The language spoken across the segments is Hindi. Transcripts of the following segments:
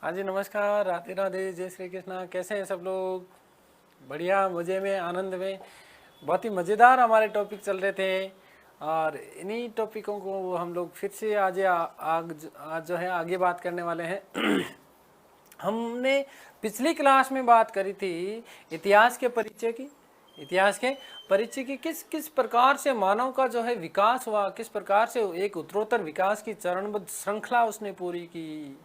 हाँ जी, नमस्कार, राधे राधे, जय श्री कृष्णा। कैसे हैं सब लोग? बढ़िया, मज़े में, आनंद में। बहुत ही मज़ेदार हमारे टॉपिक चल रहे थे और इन्हीं टॉपिकों को हम लोग फिर से आज जो है आगे बात करने वाले हैं। हमने पिछली क्लास में बात करी थी इतिहास के परिचय की। इतिहास के परिचय की किस किस प्रकार से मानव का जो है विकास हुआ, किस प्रकार से एक उत्तरोत्तर विकास की चरणबद्ध श्रृंखला उसने पूरी की,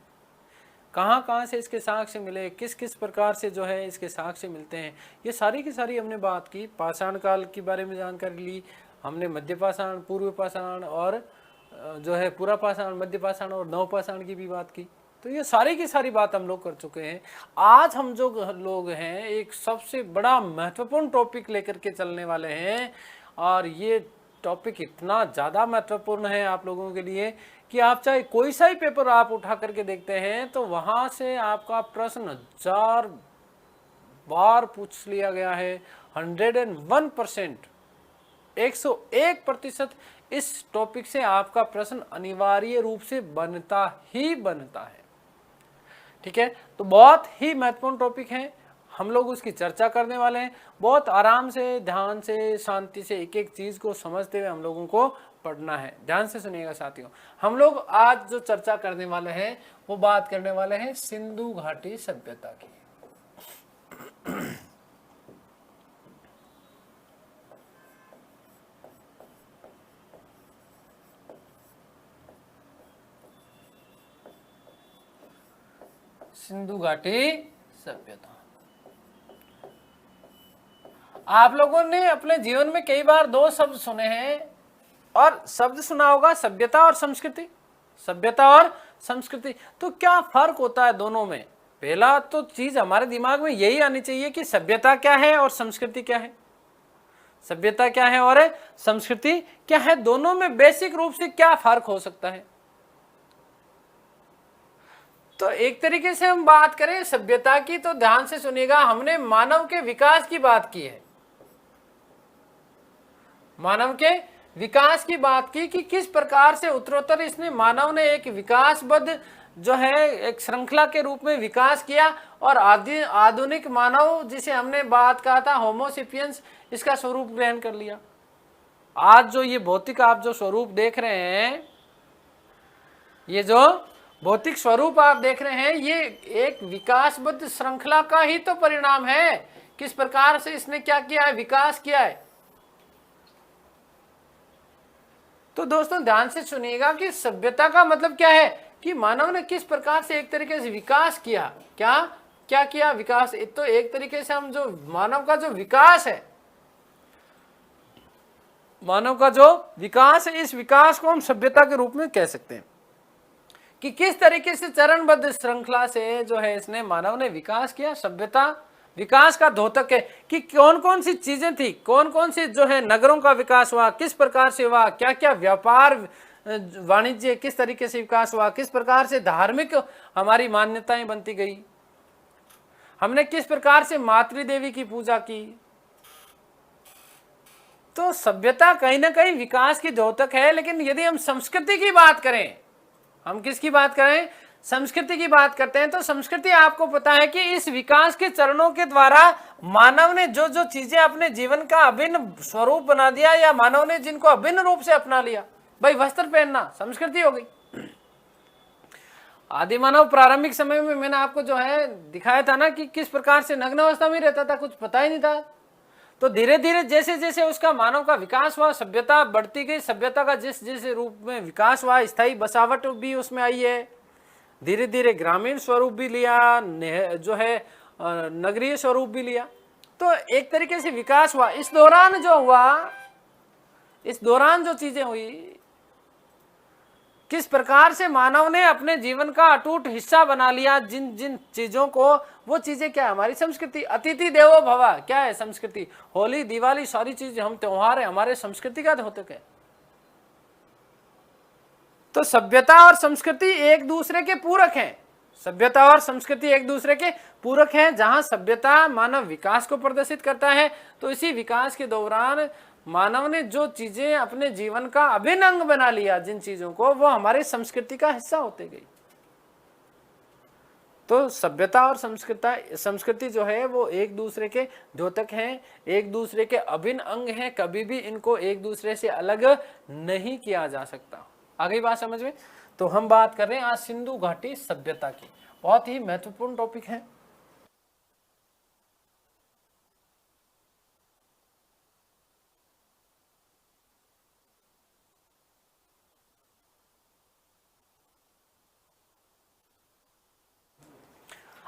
कहाँ कहाँ से इसके साक्ष्य मिले, किस किस प्रकार से जो है इसके साक्ष्य मिलते हैं, ये सारी की सारी हमने बात की। पाषाण काल के बारे में जानकारी ली हमने, मध्य पाषाण, पूर्व पाषाण और जो है पूरा पाषाण, मध्य पाषाण और नव पाषाण की भी बात की। तो ये सारी की सारी बात हम लोग कर चुके हैं। आज हम जो लोग हैं एक सबसे बड़ा महत्वपूर्ण टॉपिक लेकर के चलने वाले हैं और ये टॉपिक इतना ज़्यादा महत्वपूर्ण है आप लोगों के लिए कि आप चाहे कोई सा ही पेपर आप उठा करके देखते हैं तो वहाँ से आपका प्रश्न 1000 बार पूछ लिया गया है। 101%, 101% इस टॉपिक से आपका प्रश्न अनिवार्य रूप से बनता ही बनता है। ठीक है, तो बहुत ही महत्वपूर्ण टॉपिक है, हम लोग उसकी चर्चा करने वाले हैं। बहुत आराम से, ध्यान से, शांति से एक एक चीज को समझते हुए हम लोगों को पढ़ना है। ध्यान से सुनिएगा साथियों, हम लोग आज जो चर्चा करने वाले हैं वो बात करने वाले हैं सिंधु घाटी सभ्यता की। सिंधु घाटी सभ्यता। आप लोगों ने अपने जीवन में कई बार दो शब्द सुने हैं और शब्द सुना होगा सभ्यता और संस्कृति। सभ्यता और संस्कृति, तो क्या फर्क होता है दोनों में? पहला तो चीज हमारे दिमाग में यही आनी चाहिए कि सभ्यता क्या है और संस्कृति क्या है। सभ्यता क्या है और संस्कृति क्या है, दोनों में बेसिक रूप से क्या फर्क हो सकता है। तो एक तरीके से हम बात करें सभ्यता की तो ध्यान से सुनिएगा, हमने मानव के विकास की बात की है। मानव के विकास की बात की कि किस प्रकार से उत्तरोत्तर इसने मानव ने एक विकासबद्ध जो है एक श्रृंखला के रूप में विकास किया और आधुनिक मानव जिसे हमने बात कहा था होमोसेपियंस, इसका स्वरूप ग्रहण कर लिया। आज जो ये भौतिक आप जो स्वरूप देख रहे हैं, ये जो भौतिक स्वरूप आप देख रहे हैं, ये एक विकासबद्ध श्रृंखला का ही तो परिणाम है। किस प्रकार से इसने क्या किया है, विकास किया है। तो दोस्तों ध्यान से सुनिएगा कि सभ्यता का मतलब क्या है कि मानव ने किस प्रकार से एक तरीके से विकास किया। क्या क्या किया, विकास। तो एक तरीके से हम जो मानव का जो विकास है, मानव का जो विकास है, इस विकास को हम सभ्यता के रूप में कह सकते हैं कि किस तरीके से चरणबद्ध श्रृंखला से जो है इसने मानव ने विकास किया। सभ्यता विकास का द्योतक है कि कौन कौन सी चीजें थी, कौन कौन सी जो है नगरों का विकास हुआ, किस प्रकार से हुआ, क्या क्या व्यापार वाणिज्य किस तरीके से विकास हुआ, किस प्रकार से धार्मिक हमारी मान्यताएं बनती गई, हमने किस प्रकार से मातृदेवी की पूजा की। तो सभ्यता कहीं ना कहीं विकास की द्योतक है। लेकिन यदि हम संस्कृति की बात करें, हम किसकी बात करें, संस्कृति की बात करते हैं, तो संस्कृति आपको पता है कि इस विकास के चरणों के द्वारा मानव ने जो जो चीजें अपने जीवन का अभिन्न स्वरूप बना दिया या मानव ने जिनको अभिन्न रूप से अपना लिया, भाई वस्त्र पहनना संस्कृति हो गई। आदि मानव प्रारंभिक समय में मैंने आपको जो है दिखाया था ना कि किस प्रकार से नग्न अवस्था में रहता था, कुछ पता ही नहीं था। तो धीरे धीरे जैसे जैसे उसका मानव का विकास हुआ, सभ्यता बढ़ती गई, सभ्यता का जिस जिस रूप में विकास हुआ, स्थायी बसावट भी उसमें आई है, धीरे धीरे ग्रामीण स्वरूप भी लिया, जो है नगरीय स्वरूप भी लिया। तो एक तरीके से विकास हुआ। इस दौरान जो हुआ, इस दौरान जो चीजें हुई, किस प्रकार से मानव ने अपने जीवन का अटूट हिस्सा बना लिया जिन जिन चीजों को, वो चीजें क्या है, हमारी संस्कृति। अतिथि देवो भव क्या है, संस्कृति। होली, दिवाली, सारी चीजें हम त्योहार है, हमारे संस्कृति का द्योतक है। तो सभ्यता और संस्कृति एक दूसरे के पूरक हैं। सभ्यता और संस्कृति एक दूसरे के पूरक हैं। जहां सभ्यता मानव विकास को प्रदर्शित करता है, तो इसी विकास के दौरान मानव ने जो चीजें अपने जीवन का अभिन्न अंग बना लिया, जिन चीजों को, वो हमारी संस्कृति का हिस्सा होते गई। तो सभ्यता और संस्कृति जो है वो एक दूसरे के द्योतक हैं, एक दूसरे के अभिन्न अंग हैं, कभी भी इनको एक दूसरे से अलग नहीं किया जा सकता। आ गई बात समझ में? तो हम बात कर रहे हैं आज सिंधु घाटी सभ्यता की, बहुत ही महत्वपूर्ण टॉपिक है।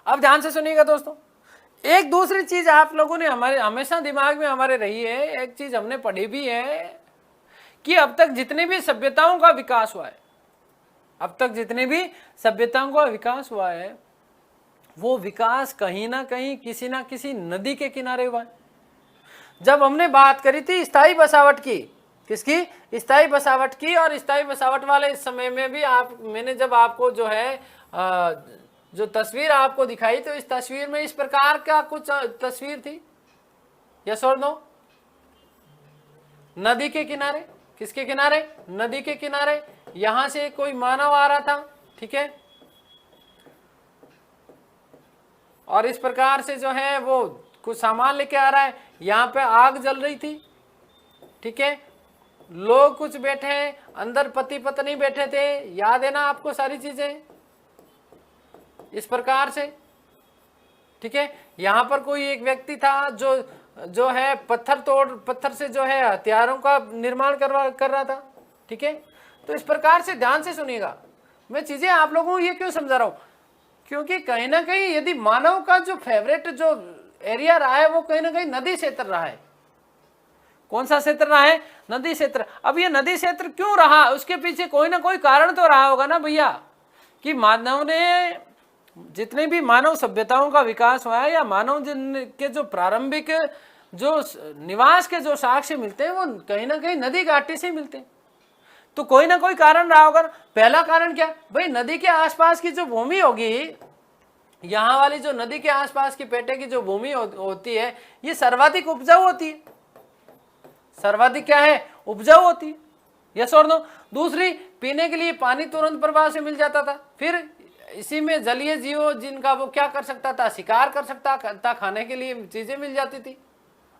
अब ध्यान से सुनिएगा दोस्तों, एक दूसरी चीज आप लोगों ने हमारे हमेशा दिमाग में हमारे रही है, एक चीज हमने पढ़ी भी है कि अब तक जितने भी सभ्यताओं का विकास हुआ है, अब तक जितने भी सभ्यताओं का विकास हुआ है, वो विकास कहीं ना कहीं किसी ना किसी नदी के किनारे हुआ है। जब हमने बात करी थी स्थायी बसावट की, किसकी? स्थायी बसावट की। और स्थायी बसावट वाले इस समय में भी मैंने जब आपको जो है जो तस्वीर आपको दिखाई, तो इस तस्वीर में इस प्रकार का कुछ तस्वीर थी, यस और नो? नदी के किनारे, किसके किनारे? नदी के किनारे। यहां से कोई मानव आ रहा था, ठीक है, और इस प्रकार से जो है वो कुछ सामान लेके आ रहा है। यहां पे आग जल रही थी, ठीक है, लोग कुछ बैठे हैं, अंदर पति पत्नी बैठे थे, याद है ना आपको सारी चीजें, इस प्रकार से, ठीक है। यहां पर कोई एक व्यक्ति था जो है पत्थर से जो है हथियारों का निर्माण कर रहा था, ठीक है। तो इस प्रकार से ध्यान से सुनिएगा, मैं चीजें आप लोगों को ये क्यों समझा रहा हूं, क्योंकि कहीं ना कहीं यदि मानव का जो फेवरेट जो एरिया रहा है वो कहीं ना कहीं नदी क्षेत्र रहा है। कौन सा क्षेत्र रहा है? नदी क्षेत्र। अब ये नदी क्षेत्र क्यों रहा, उसके पीछे कोई ना कोई कारण तो रहा होगा ना भैया, कि मानव ने जितने भी मानव सभ्यताओं का विकास हुआ है, या मानव के जो प्रारंभिक जो निवास के जो साक्ष्य मिलते हैं वो कहीं ना कहीं नदी घाटी से मिलते हैं। तो कोई ना कोई कारण रहा होगा। पहला कारण क्या भाई, नदी के आसपास की जो भूमि होगी, यहां वाली जो नदी के आसपास की पेटे की जो भूमि होती है, ये सर्वाधिक उपजाऊ होती है। सर्वाधिक क्या है? उपजाऊ होती है, यस और नो? दूसरी, पीने के लिए पानी तुरंत प्रवाह से मिल जाता था। फिर इसी में जलीय जीव जिनका वो क्या कर सकता था, शिकार कर सकता था, खाने के लिए चीजें मिल जाती थी।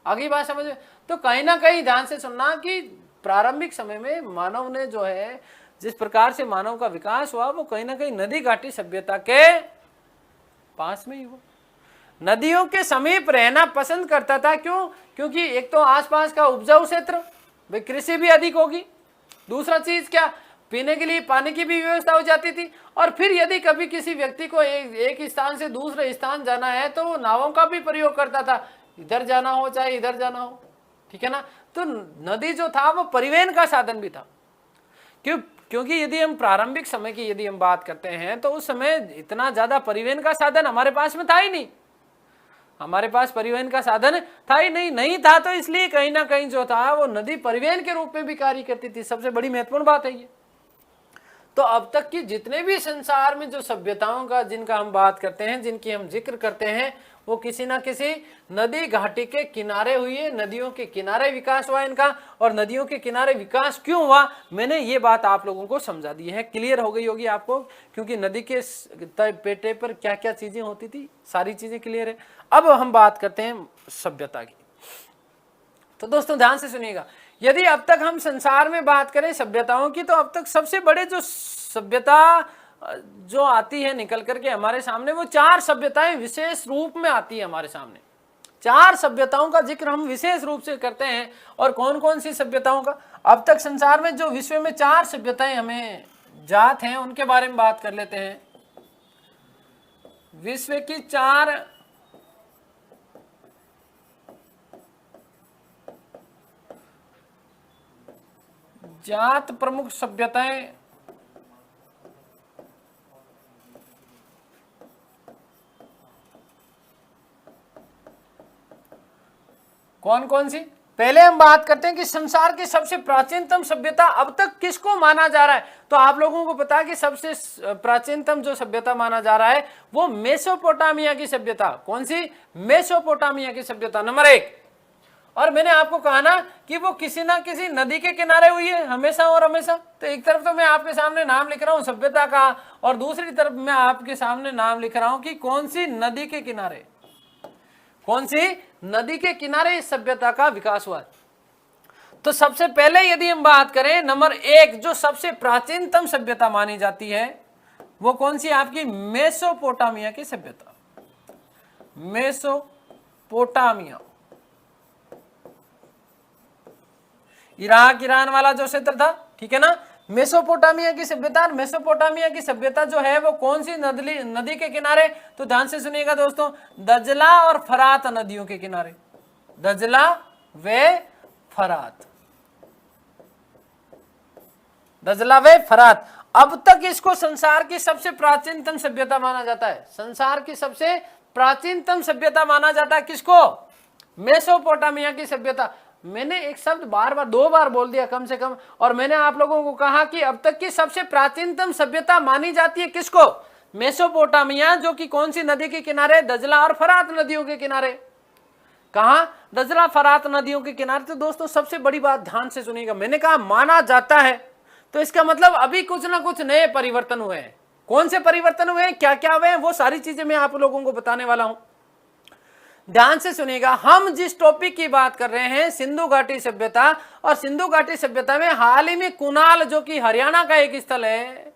आगे बात समझ में? तो कहीं ना कहीं ध्यान से सुनना कि प्रारंभिक समय में मानव ने जो है जिस प्रकार से मानव का विकास हुआ वो कहीं ना कहीं नदी घाटी सभ्यता के पास में ही हुआ। नदियों के समीप रहना पसंद करता था। क्यों? क्योंकि एक तो आसपास का उपजाऊ क्षेत्र, भाई कृषि भी अधिक होगी। दूसरा चीज क्या, पीने के लिए पानी की भी व्यवस्था हो जाती थी। और फिर यदि कभी किसी व्यक्ति को एक स्थान से दूसरे स्थान जाना है तो वो नावों का भी प्रयोग करता था, इधर जाना हो चाहे इधर जाना हो, ठीक है ना। तो नदी जो था वो परिवहन का साधन भी था। क्योंकि यदि हम प्रारंभिक समय की यदि हम बात करते हैं तो उस समय इतना ज्यादा परिवहन का साधन हमारे पास में था ही नहीं। हमारे पास परिवहन का साधन था ही नहीं था, तो इसलिए कहीं ना कहीं जो था वो नदी परिवहन के रूप में भी कार्य करती थी। सबसे बड़ी महत्वपूर्ण बात है ये। तो अब तक की जितने भी संसार में जो सभ्यताओं का जिनका हम बात करते हैं, जिनकी हम जिक्र करते हैं, वो किसी ना किसी नदी घाटी के किनारे हुई है। नदियों के किनारे विकास हुआ इनका। और नदियों के किनारे विकास क्यों हुआ, मैंने ये बात आप लोगों को समझा दी है, क्लियर हो गई होगी आपको, क्योंकि नदी के पेटे पर क्या क्या चीजें होती थी, सारी चीजें क्लियर है। अब हम बात करते हैं सभ्यता की। तो दोस्तों ध्यान से सुनिएगा, यदि अब तक हम संसार में बात करें सभ्यताओं की, तो अब तक सबसे बड़े जो सभ्यता जो आती है निकल करके हमारे सामने, वो 4 सभ्यताएं विशेष रूप में आती है हमारे सामने। 4 सभ्यताओं का जिक्र हम विशेष रूप से करते हैं। और कौन कौन सी सभ्यताओं का? अब तक संसार में जो विश्व में 4 सभ्यताएं हमें जात हैं उनके बारे में बात कर लेते हैं। विश्व की 4 जात प्रमुख सभ्यताएं कौन कौन सी? पहले हम बात करते हैं कि संसार की सबसे प्राचीनतम सभ्यता अब तक किसको माना जा रहा है। तो आप लोगों को पता है कि सबसे प्राचीनतम जो सभ्यता माना जा रहा है वो मेसोपोटामिया की सभ्यता। कौन सी? मेसोपोटामिया की सभ्यता नंबर 1। और मैंने आपको कहा ना कि वो किसी ना किसी नदी के किनारे हुई है हमेशा और हमेशा। तो एक तरफ तो मैं आपके सामने नाम लिख रहा हूँ सभ्यता का, और दूसरी तरफ मैं आपके सामने नाम लिख रहा हूँ कि कौन सी नदी के किनारे, कौन सी नदी के किनारे इस सभ्यता का विकास हुआ। तो सबसे पहले यदि हम बात करें, नंबर 1 जो सबसे प्राचीनतम सभ्यता मानी जाती है वो कौन सी, आपकी मेसोपोटामिया की सभ्यता। मेसोपोटामिया, इराक ईरान वाला जो क्षेत्र था, ठीक है ना। मेसोपोटामिया की सभ्यता, मेसोपोटामिया की सभ्यता जो है वो कौन सी नदी के किनारे, तो ध्यान से सुनिएगा दोस्तों, दजला और फरात नदियों के किनारे, दजला व फरात, दजला व फरात। अब तक इसको संसार की सबसे प्राचीनतम सभ्यता माना जाता है, संसार की सबसे प्राचीनतम सभ्यता माना जाता है किसको, मेसोपोटामिया की सभ्यता। मैंने एक शब्द बार बार 2 बार बोल दिया कम से कम, और मैंने आप लोगों को कहा कि अब तक की सबसे प्राचीनतम सभ्यता मानी जाती है किसको, मेसोपोटामिया, जो कि कौन सी नदी के किनारे, दजला और फरात नदियों के किनारे। कहा, दजला फरात नदियों के किनारे। तो दोस्तों सबसे बड़ी बात ध्यान से सुनिएगा, मैंने कहा माना जाता है, तो इसका मतलब अभी कुछ ना कुछ नए परिवर्तन हुए हैं। कौन से परिवर्तन हुए हैं, क्या क्या हुए हैं, वो सारी चीजें मैं आप लोगों को बताने वाला हूं। ध्यान से सुनिएगा, हम जिस टॉपिक की बात कर रहे हैं सिंधु घाटी सभ्यता, और सिंधु घाटी सभ्यता में हाल ही में कुनाल, जो कि हरियाणा का एक स्थल है,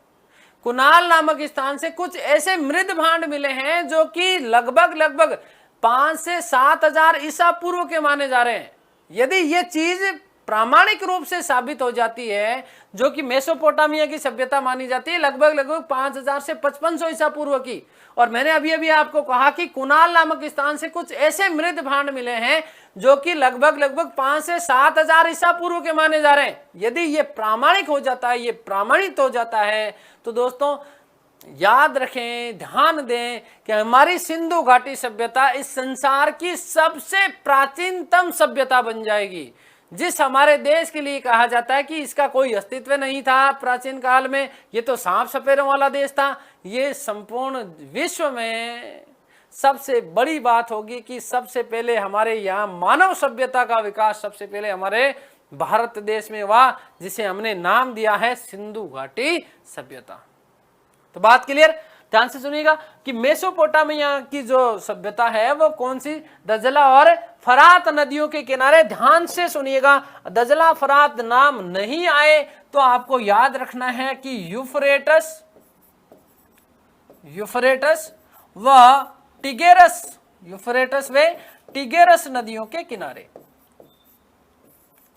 कुनाल नामक स्थान से कुछ ऐसे मृद भांड मिले हैं जो कि लगभग 5 से 7 हजार ईसा पूर्व के माने जा रहे हैं। यदि ये चीज प्रामाणिक रूप से साबित हो जाती है, जो कि मेसोपोटामिया की सभ्यता मानी जाती है लगभग 5000 से 5500 ईसा पूर्व की, और मैंने अभी आपको कहा कि कुनाल नामक स्थान से कुछ ऐसे मृद भांड मिले हैं जो कि लगभग 5 से 7 हजार ईसा पूर्व के माने जा रहे हैं। यदि ये प्रामाणिक हो जाता है, ये प्रमाणित हो जाता है, तो दोस्तों याद रखें, ध्यान दें कि हमारी सिंधु घाटी सभ्यता इस संसार की सबसे प्राचीनतम सभ्यता बन जाएगी। जिस हमारे देश के लिए कहा जाता है कि इसका कोई अस्तित्व नहीं था प्राचीन काल में, ये तो सांप सपेरों वाला देश था, ये संपूर्ण विश्व में सबसे बड़ी बात होगी कि सबसे पहले हमारे यहाँ मानव सभ्यता का विकास सबसे पहले हमारे भारत देश में हुआ, जिसे हमने नाम दिया है सिंधु घाटी सभ्यता। तो बात क्लियर, ध्यान से सुनिएगा कि मेसोपोटामिया की जो सभ्यता है वो कौन सी, दजला और फरात नदियों के किनारे। ध्यान से सुनिएगा, दजला फरात नाम नहीं आए तो आपको याद रखना है कि यूफ्रेटस व टिगेरस, यूफ्रेटस व टिगेरस नदियों के किनारे।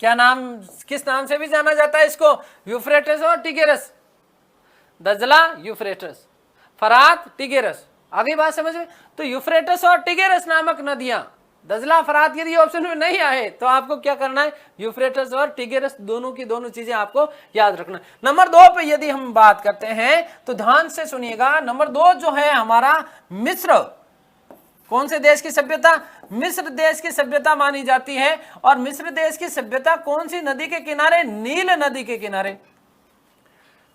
क्या नाम, किस नाम से भी जाना जाता है इसको, यूफ्रेटस और टिगेरस, दजला यूफ्रेटस, फरात टिगेरस। आगे बात समझ में, तो यूफ्रेटस और टिगेरस नामक नदियां, दजला फरात यदि ऑप्शन में नहीं आए तो आपको क्या करना है, यूफ्रेटस और टिगेरस दोनों की दोनों चीजें आपको याद रखना है। नंबर 2 पे यदि हम बात करते हैं तो ध्यान से सुनिएगा, नंबर 2 जो है हमारा मिस्र। कौन से देश की सभ्यता, मिस्र देश की सभ्यता मानी जाती है। और मिस्र देश की सभ्यता कौन सी नदी के किनारे, नील नदी के किनारे।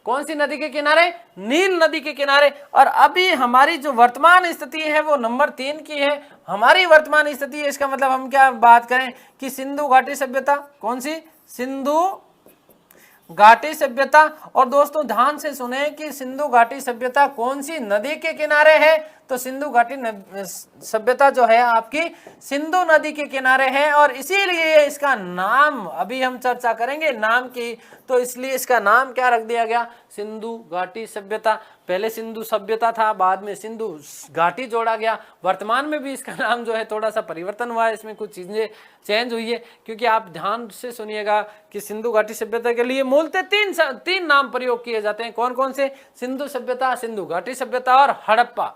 कौन सी नदी के किनारे, नील नदी के किनारे। और अभी हमारी जो वर्तमान स्थिति है वो नंबर 3 की है। हमारी वर्तमान स्थिति है, इसका मतलब हम क्या बात करें कि सिंधु घाटी सभ्यता, कौन सी, सिंधु घाटी सभ्यता। और दोस्तों ध्यान से सुने कि सिंधु घाटी सभ्यता कौन सी नदी के किनारे है, तो सिंधु घाटी सभ्यता जो है आपकी सिंधु नदी के किनारे है। और इसीलिए इसका नाम, अभी हम चर्चा करेंगे नाम की, तो इसलिए इसका नाम क्या रख दिया गया, सिंधु घाटी सभ्यता। पहले सिंधु सभ्यता था, बाद में सिंधु घाटी जोड़ा गया। वर्तमान में भी इसका नाम जो है थोड़ा सा परिवर्तन हुआ है, इसमें कुछ चीजें चेंज हुई है। क्योंकि आप ध्यान से सुनिएगा कि सिंधु घाटी सभ्यता के लिए मूलतः तीन नाम प्रयोग किए जाते हैं। कौन कौन से, सिंधु सभ्यता, सिंधु घाटी सभ्यता और हड़प्पा।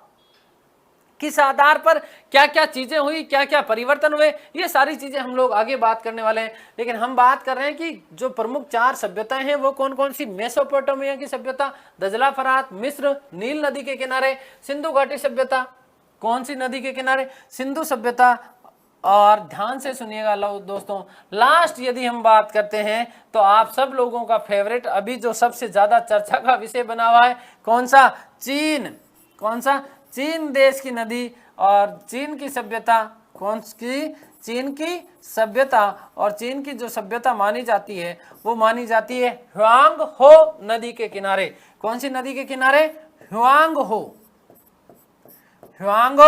किस आधार पर क्या क्या चीजें हुई, क्या क्या परिवर्तन हुए, ये सारी चीजें हम लोग आगे बात करने वाले हैं। लेकिन हम बात कर रहे हैं कि जो प्रमुख 4 सभ्यताएं हैं वो कौन कौन सी, मेसोपोटामिया की सभ्यता, दजला फरात, मिस्र, नील नदी के किनारे, सिंधु घाटी सभ्यता, कौन सी नदी के किनारे, सिंधु सभ्यता। और ध्यान से सुनिएगा दोस्तों, लास्ट यदि हम बात करते हैं तो आप सब लोगों का फेवरेट, अभी जो सबसे ज्यादा चर्चा का विषय बना हुआ है, कौन सा, चीन। कौन सा, चीन देश की नदी और चीन की सभ्यता, कौन सी, चीन की सभ्यता, और चीन की जो सभ्यता मानी जाती है वो मानी जाती है ह्वांग हो नदी के किनारे। कौन सी नदी के किनारे? ह्वांग हो, ह्वांग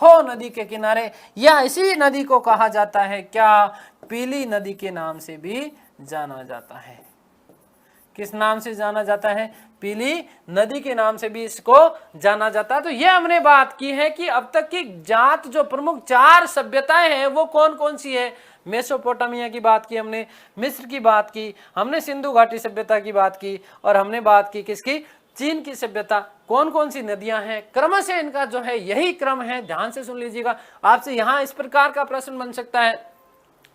हो नदी के किनारे, या इसी नदी को कहा जाता है क्या? पीली नदी के नाम से भी जाना जाता है। किस नाम से जाना जाता है? पीली नदी के नाम से भी इसको जाना जाता है। तो ये हमने बात की है कि अब तक की जात जो प्रमुख 4 सभ्यताएं हैं वो कौन कौन सी है। मेसोपोटामिया की बात की हमने, मिस्र की बात की हमने, सिंधु घाटी सभ्यता की बात की, और हमने बात की किसकी? चीन की सभ्यता। कौन कौन सी नदियां हैं, क्रम से इनका जो है यही क्रम है। ध्यान से सुन लीजिएगा। आपसे यहां इस प्रकार का प्रश्न बन सकता है,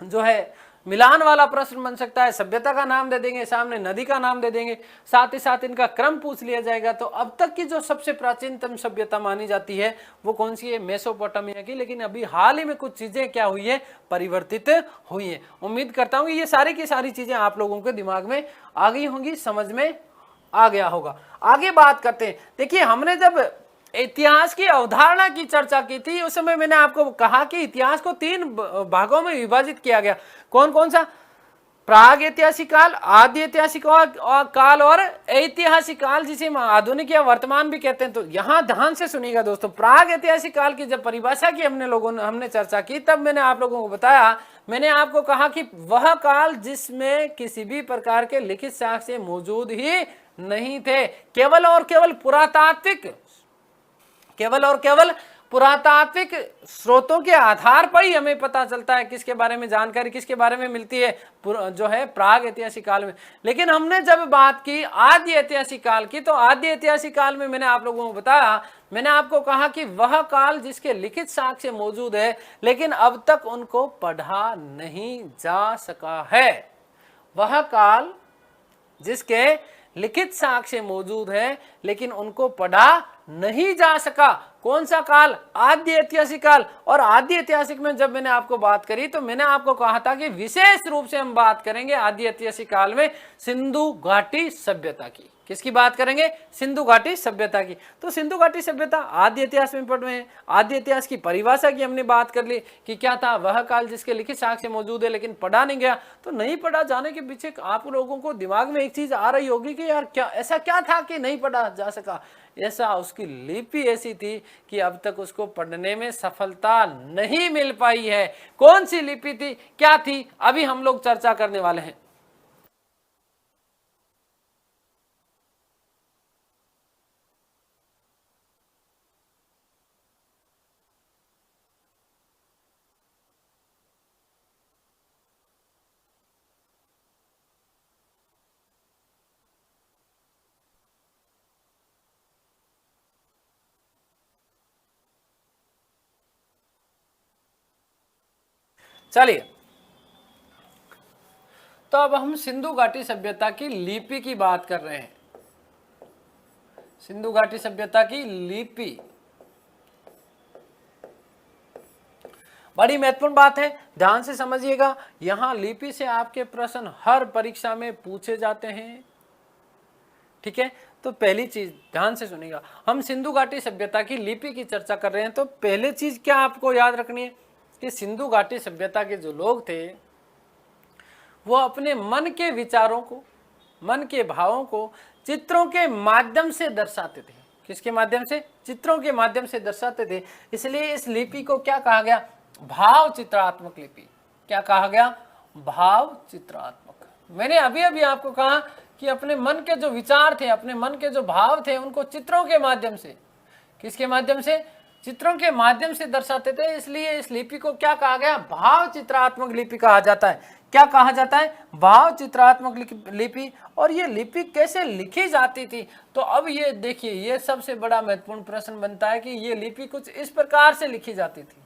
जो है मिलान वाला प्रश्न बन सकता है। सभ्यता का नाम दे देंगे, सामने नदी का नाम दे देंगे, साथ ही साथ इनका क्रम पूछ लिया जाएगा। तो अब तक की जो सबसे प्राचीनतम सभ्यता मानी जाती है वो कौन सी है? मेसोपोटामिया की। लेकिन अभी हाल ही में कुछ चीजें क्या हुई है? परिवर्तित हुई है। उम्मीद करता हूं ये सारी की सारी चीजें आप लोगों के दिमाग में आ गई होंगी, समझ में आ गया होगा। आगे बात करते हैं। देखिए, हमने जब इतिहास की अवधारणा की चर्चा की थी उस समय मैंने आपको कहा कि इतिहास को 3 भागों में विभाजित किया गया। कौन कौन सा? प्राग ऐतिहासिक काल, आदि ऐतिहासिक काल और ऐतिहासिक काल, जिसे हम आधुनिक या वर्तमान भी कहते हैं। तो यहां ध्यान से सुनिएगा दोस्तों। प्राग ऐतिहासिक काल की जब परिभाषा की हमने चर्चा की, तब मैंने आप लोगों को बताया, मैंने आपको कहा कि वह काल जिसमें किसी भी प्रकार के लिखित साक्ष्य मौजूद ही नहीं थे, केवल और केवल पुरातात्विक स्रोतों के आधार पर ही हमें पता चलता है किसके बारे में जानकारी, किसके बारे में मिलती है, जो है प्राग ऐतिहासिक काल में। लेकिन हमने जब बात की आदि ऐतिहासिक काल की, तो आदि ऐतिहासिक काल में मैंने आप लोगों को बताया, मैंने आपको कहा कि वह काल जिसके लिखित साक्ष्य मौजूद है लेकिन अब तक उनको पढ़ा नहीं जा सका है। वह काल जिसके लिखित साक्ष्य मौजूद है लेकिन उनको पढ़ा नहीं जा सका। कौन सा काल? आदि ऐतिहासिक काल। और आदि ऐतिहासिक में जब मैंने आपको बात करी तो मैंने आपको कहा था कि विशेष रूप से हम बात करेंगे आदि ऐतिहासिक काल में सिंधु घाटी सभ्यता की। किसकी बात करेंगे? सिंधु घाटी सभ्यता की। तो सिंधु घाटी सभ्यता आदि इतिहास में पढ़ रहे हैं। आदि इतिहास की परिभाषा की हमने बात कर ली कि क्या था? वह काल जिसके लिखित साक्ष्य मौजूद है लेकिन पढ़ा नहीं गया। तो नहीं पढ़ा जाने के पीछे आप लोगों को दिमाग में एक चीज आ रही होगी कि यार क्या ऐसा क्या था कि नहीं पढ़ा जा सका? ऐसा उसकी लिपि ऐसी थी कि अब तक उसको पढ़ने में सफलता नहीं मिल पाई है। कौन सी लिपि थी, क्या थी, अभी हम लोग चर्चा करने वाले हैं। चलिए, तो अब हम सिंधु घाटी सभ्यता की लिपि की बात कर रहे हैं। सिंधु घाटी सभ्यता की लिपि बड़ी महत्वपूर्ण बात है, ध्यान से समझिएगा। यहां लिपि से आपके प्रश्न हर परीक्षा में पूछे जाते हैं, ठीक है। तो पहली चीज ध्यान से सुनिएगा, हम सिंधु घाटी सभ्यता की लिपि की चर्चा कर रहे हैं। तो पहले चीज क्या आपको याद रखनी है कि सिंधु घाटी सभ्यता के जो लोग थे वो अपने मन के विचारों को, मन के भावों को चित्रों के माध्यम से दर्शाते थे। किसके माध्यम से? चित्रों के माध्यम से दर्शाते थे। इसलिए इस लिपि को क्या कहा गया? भाव चित्रात्मक लिपि। क्या कहा गया? भाव चित्रात्मक। मैंने अभी अभी आपको कहा कि अपने मन के जो विचार थे, अपने मन के जो भाव थे, उनको चित्रों के माध्यम से, किसके माध्यम से? चित्रों के माध्यम से दर्शाते थे। इसलिए इस लिपि को क्या कहा गया? भाव चित्रात्मक लिपि कहा जाता है। क्या कहा जाता है? भाव चित्रात्मक लिपि। और ये लिपि कैसे लिखी जाती थी? तो अब ये देखिए, ये सबसे बड़ा महत्वपूर्ण प्रश्न बनता है कि ये लिपि कुछ इस प्रकार से लिखी जाती थी।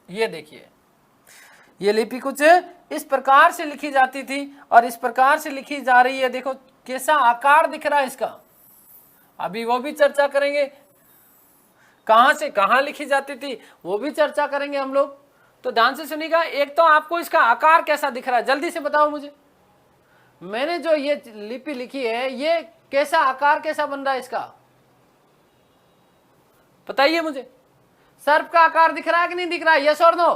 ये देखिए, ये लिपि कुछ इस प्रकार से लिखी जाती थी और इस प्रकार से लिखी जा रही है। देखो कैसा आकार दिख रहा है इसका, अभी वो भी चर्चा करेंगे। कहां से कहां लिखी जाती थी वो भी चर्चा करेंगे हम लोग। तो ध्यान से सुनिएगा। एक तो आपको इसका आकार कैसा दिख रहा है, जल्दी से बताओ मुझे। मैंने जो ये लिपि लिखी है ये कैसा आकार, कैसा बन रहा है इसका, बताइए मुझे। सर्प का आकार दिख रहा है कि नहीं दिख रहा है? यस और नो?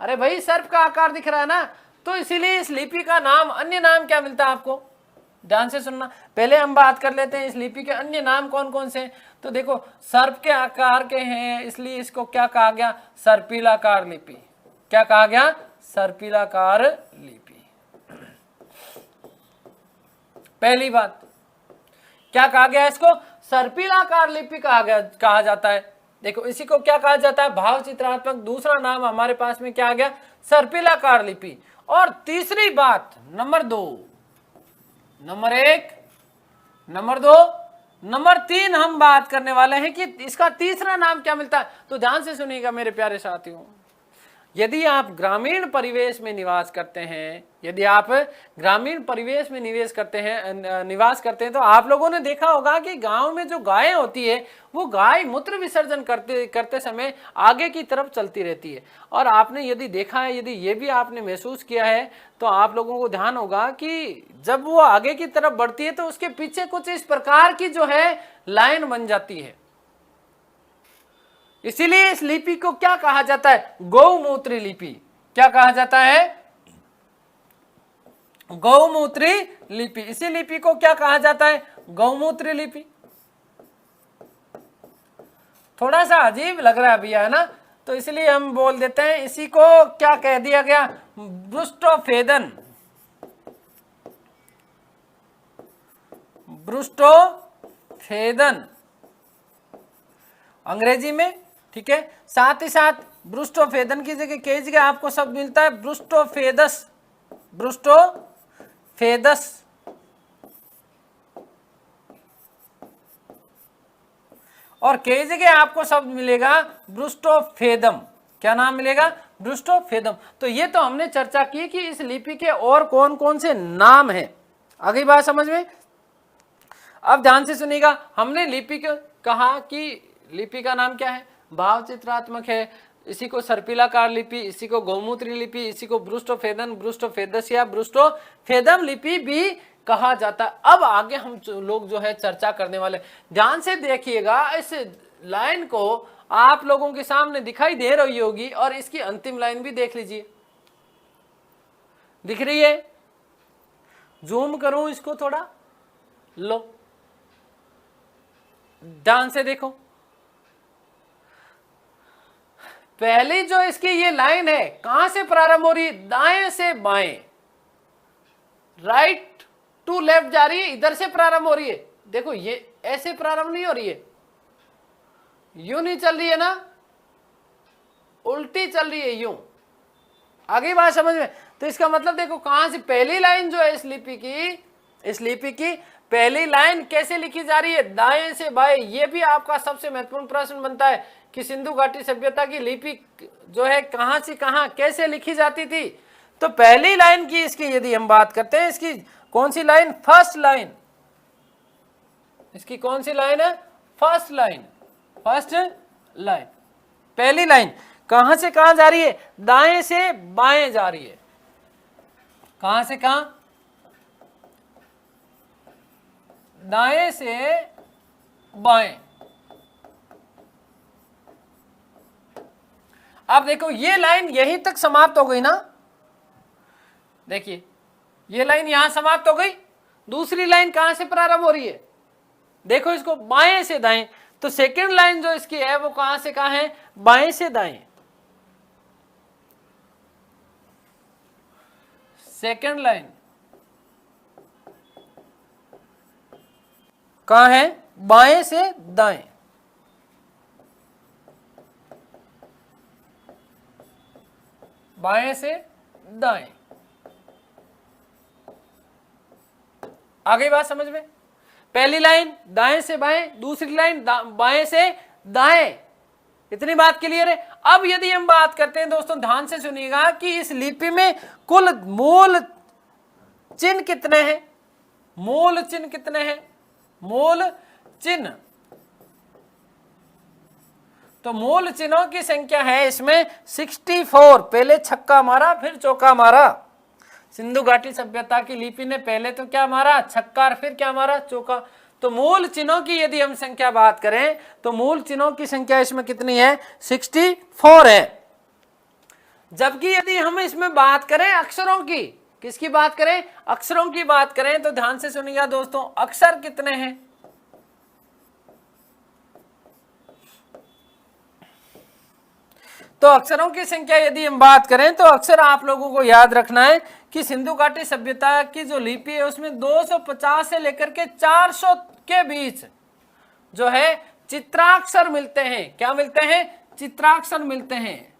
अरे भाई सर्प का आकार दिख रहा है ना, तो इसीलिए इस लिपि का नाम, अन्य नाम क्या मिलता है आपको, ध्यान से सुनना। पहले हम बात कर लेते हैं इस लिपि के अन्य नाम कौन कौन से। तो देखो सर्प के आकार के हैं, इसलिए इसको क्या कहा गया, सर्पिलाकार लिपि। क्या कहा गया, सर्पिलाकार लिपि। पहली बात क्या कहा गया, इसको सर्पिलाकार लिपि कहा जाता है। देखो इसी को क्या कहा जाता है, भाव चित्रात्मक। दूसरा नाम हमारे पास में क्या आ गया, सर्पिलाकार लिपि। और तीसरी बात, नंबर 2, नंबर 1, नंबर 2, नंबर 3 हम बात करने वाले हैं कि इसका तीसरा नाम क्या मिलता है। तो ध्यान से सुनिएगा मेरे प्यारे साथियों, यदि आप ग्रामीण परिवेश में निवास करते हैं, यदि आप ग्रामीण परिवेश में निवास करते हैं तो आप लोगों ने देखा होगा कि गांव में जो गायें होती है वो गाय मूत्र विसर्जन करते समय आगे की तरफ चलती रहती है। और आपने यदि देखा है, यदि ये भी आपने महसूस किया है, तो आप लोगों को ध्यान होगा कि जब वो आगे की तरफ बढ़ती है तो उसके पीछे कुछ इस प्रकार की जो है लाइन बन जाती है। इसीलिए इस लिपि को क्या कहा जाता है, गौमूत्री लिपि। क्या कहा जाता है, गौमूत्री लिपि। इसी लिपि को क्या कहा जाता है, गौमूत्री लिपि। थोड़ा सा अजीब लग रहा है भैया, है ना, तो इसलिए हम बोल देते हैं इसी को क्या कह दिया गया, ब्रुस्टोफेदन। ब्रुस्टोफेदन अंग्रेजी में, ठीक है। साथ ही साथ ब्रुस्टोफेदन की जगह आपको शब्द मिलता है ब्रुस्टोफेदस। ब्रुस्टोफेदस और कई जगह आपको शब्द मिलेगा ब्रुस्टोफेदम। क्या नाम मिलेगा, ब्रुस्टोफेदम। तो ये तो हमने चर्चा की कि इस लिपि के और कौन कौन से नाम हैं। आ गई बात समझ में। अब ध्यान से सुनिएगा, हमने लिपि को कहा कि लिपि का नाम क्या है, भाव चित्रात्मक है। इसी को सर्पिलाकार लिपि, इसी को गौमूत्री लिपि, इसी को ब्रुस्टोफेदन, ब्रुस्टोफेदस या ब्रुस्टोफेदम लिपि भी कहा जाता है। अब आगे हम लोग जो है चर्चा करने वाले, ध्यान से देखिएगा। इस लाइन को आप लोगों के सामने दिखाई दे रही होगी और इसकी अंतिम लाइन भी देख लीजिए, दिख रही है। जूम करूं इसको थोड़ा, लो ध्यान से देखो। पहली जो इसकी ये लाइन है कहां से प्रारंभ हो रही है, दाएं से बाएं, राइट टू लेफ्ट जा रही है, इधर से प्रारंभ हो रही है। देखो ये ऐसे प्रारंभ नहीं हो रही है, यूं नहीं चल रही है ना, उल्टी चल रही है, यूं। आगे बात समझ में। तो इसका मतलब देखो कहां से पहली लाइन जो है इस लिपि की पहली लाइन कैसे लिखी जा रही है, दाएं से बाएं। ये भी आपका सबसे महत्वपूर्ण प्रश्न बनता है कि सिंधु घाटी सभ्यता की लिपि जो है कहां से कहां कैसे लिखी जाती थी। तो पहली लाइन की इसकी यदि हम बात करते हैं, इसकी कौन सी लाइन, फर्स्ट लाइन। इसकी कौन सी लाइन है, फर्स्ट लाइन। फर्स्ट लाइन, पहली लाइन कहां से कहां जा रही है, दाएं से बाएं जा रही है। कहां से कहां, दाएं से बाएं। अब देखो ये लाइन यहीं तक समाप्त हो गई ना, देखिए ये लाइन यहां समाप्त हो गई। दूसरी लाइन कहां से प्रारंभ हो रही है, देखो इसको बाएं से दाएं। तो सेकंड लाइन जो इसकी है वो कहां से कहां है, बाएं से दाएं। सेकंड लाइन कहां है, बाएं से दाएं। बाएं से दाएं। आ गई बात समझ में। पहली लाइन दाएं से बाएं, दूसरी लाइन बाएं से दाएं। इतनी बात क्लियर है। अब यदि हम बात करते हैं दोस्तों, ध्यान से सुनिएगा कि इस लिपि में कुल मूल चिन्ह कितने हैं, मूल चिन्ह कितने हैं, मूल चिन्ह। तो मूल चिन्हों की संख्या है इसमें 64। पहले छक्का मारा फिर चौका मारा। सिंधु घाटी सभ्यता की लिपि ने पहले तो क्या मारा, छक्का, फिर क्या मारा, चौका। तो मूल चिन्हों की यदि हम संख्या बात करें तो मूल चिन्हों की संख्या इसमें कितनी है, 64 है। जबकि यदि हम इसमें बात करें अक्षरों की, किसकी बात करें, अक्षरों की बात करें, तो ध्यान से सुनिएगा दोस्तों, अक्षर कितने हैं, तो अक्षरों की संख्या यदि हम बात करें तो अक्षर आप लोगों को याद रखना है कि सिंधु घाटी सभ्यता की जो लिपि है उसमें 250 से लेकर के 400 के बीच जो है चित्राक्षर मिलते हैं। क्या मिलते हैं, चित्राक्षर मिलते हैं।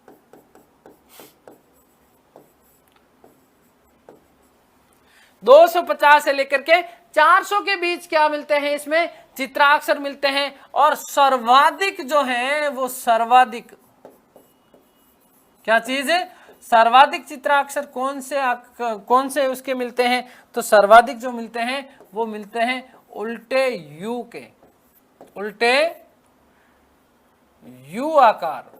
250 से लेकर के 400 के बीच क्या मिलते हैं, इसमें चित्राक्षर मिलते हैं। और सर्वाधिक जो है वो सर्वाधिक क्या चीज है, सर्वाधिक चित्राक्षर कौन से उसके मिलते हैं, तो सर्वाधिक जो मिलते हैं वो मिलते हैं उल्टे यू के, उल्टे यू आकार।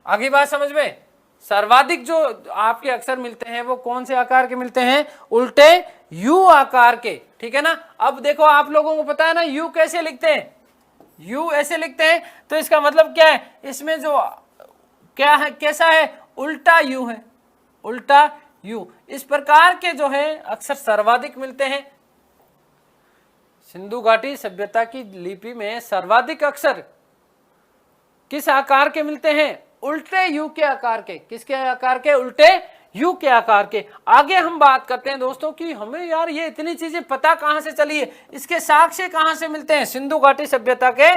आगे बात समझ में, सर्वाधिक जो आपके अक्षर मिलते हैं वो कौन से आकार के मिलते हैं, उल्टे यू आकार के। ठीक है ना। अब देखो आप लोगों को पता है ना यू कैसे लिखते हैं, यू ऐसे लिखते हैं, तो इसका मतलब क्या है, इसमें जो क्या है, कैसा है, उल्टा यू है, उल्टा यू। इस प्रकार के जो है अक्षर सर्वाधिक मिलते हैं। सिंधु घाटी सभ्यता की लिपि में सर्वाधिक अक्षर किस आकार के मिलते हैं, उल्टे यू के आकार के। किसके आकार के, उल्टे यू के आकार के। आगे हम बात करते हैं दोस्तों कि हमें यार ये इतनी चीजें पता कहां से चली है, इसके साक्ष्य कहां से मिलते हैं, सिंधु घाटी सभ्यता के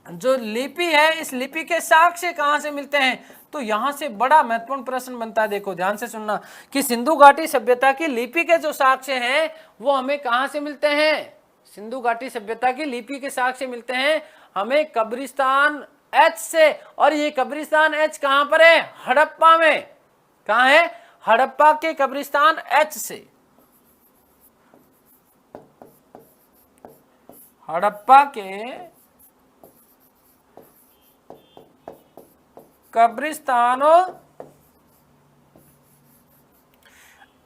जो लिपि है इस लिपि के साक्ष्य कहां से मिलते हैं। तो यहां से बड़ा महत्वपूर्ण प्रश्न बनता है, देखो ध्यान से सुनना कि सिंधु घाटी सभ्यता की लिपि के जो साक्ष्य हैं वो हमें कहां से मिलते हैं, सिंधु घाटी सभ्यता की लिपि के साक्ष्य मिलते हैं हमें कब्रिस्तान एच से। और ये कब्रिस्तान एच कहां पर है, हड़प्पा में। कहां है, हड़प्पा के कब्रिस्तान एच से, हड़प्पा के कब्रिस्तानों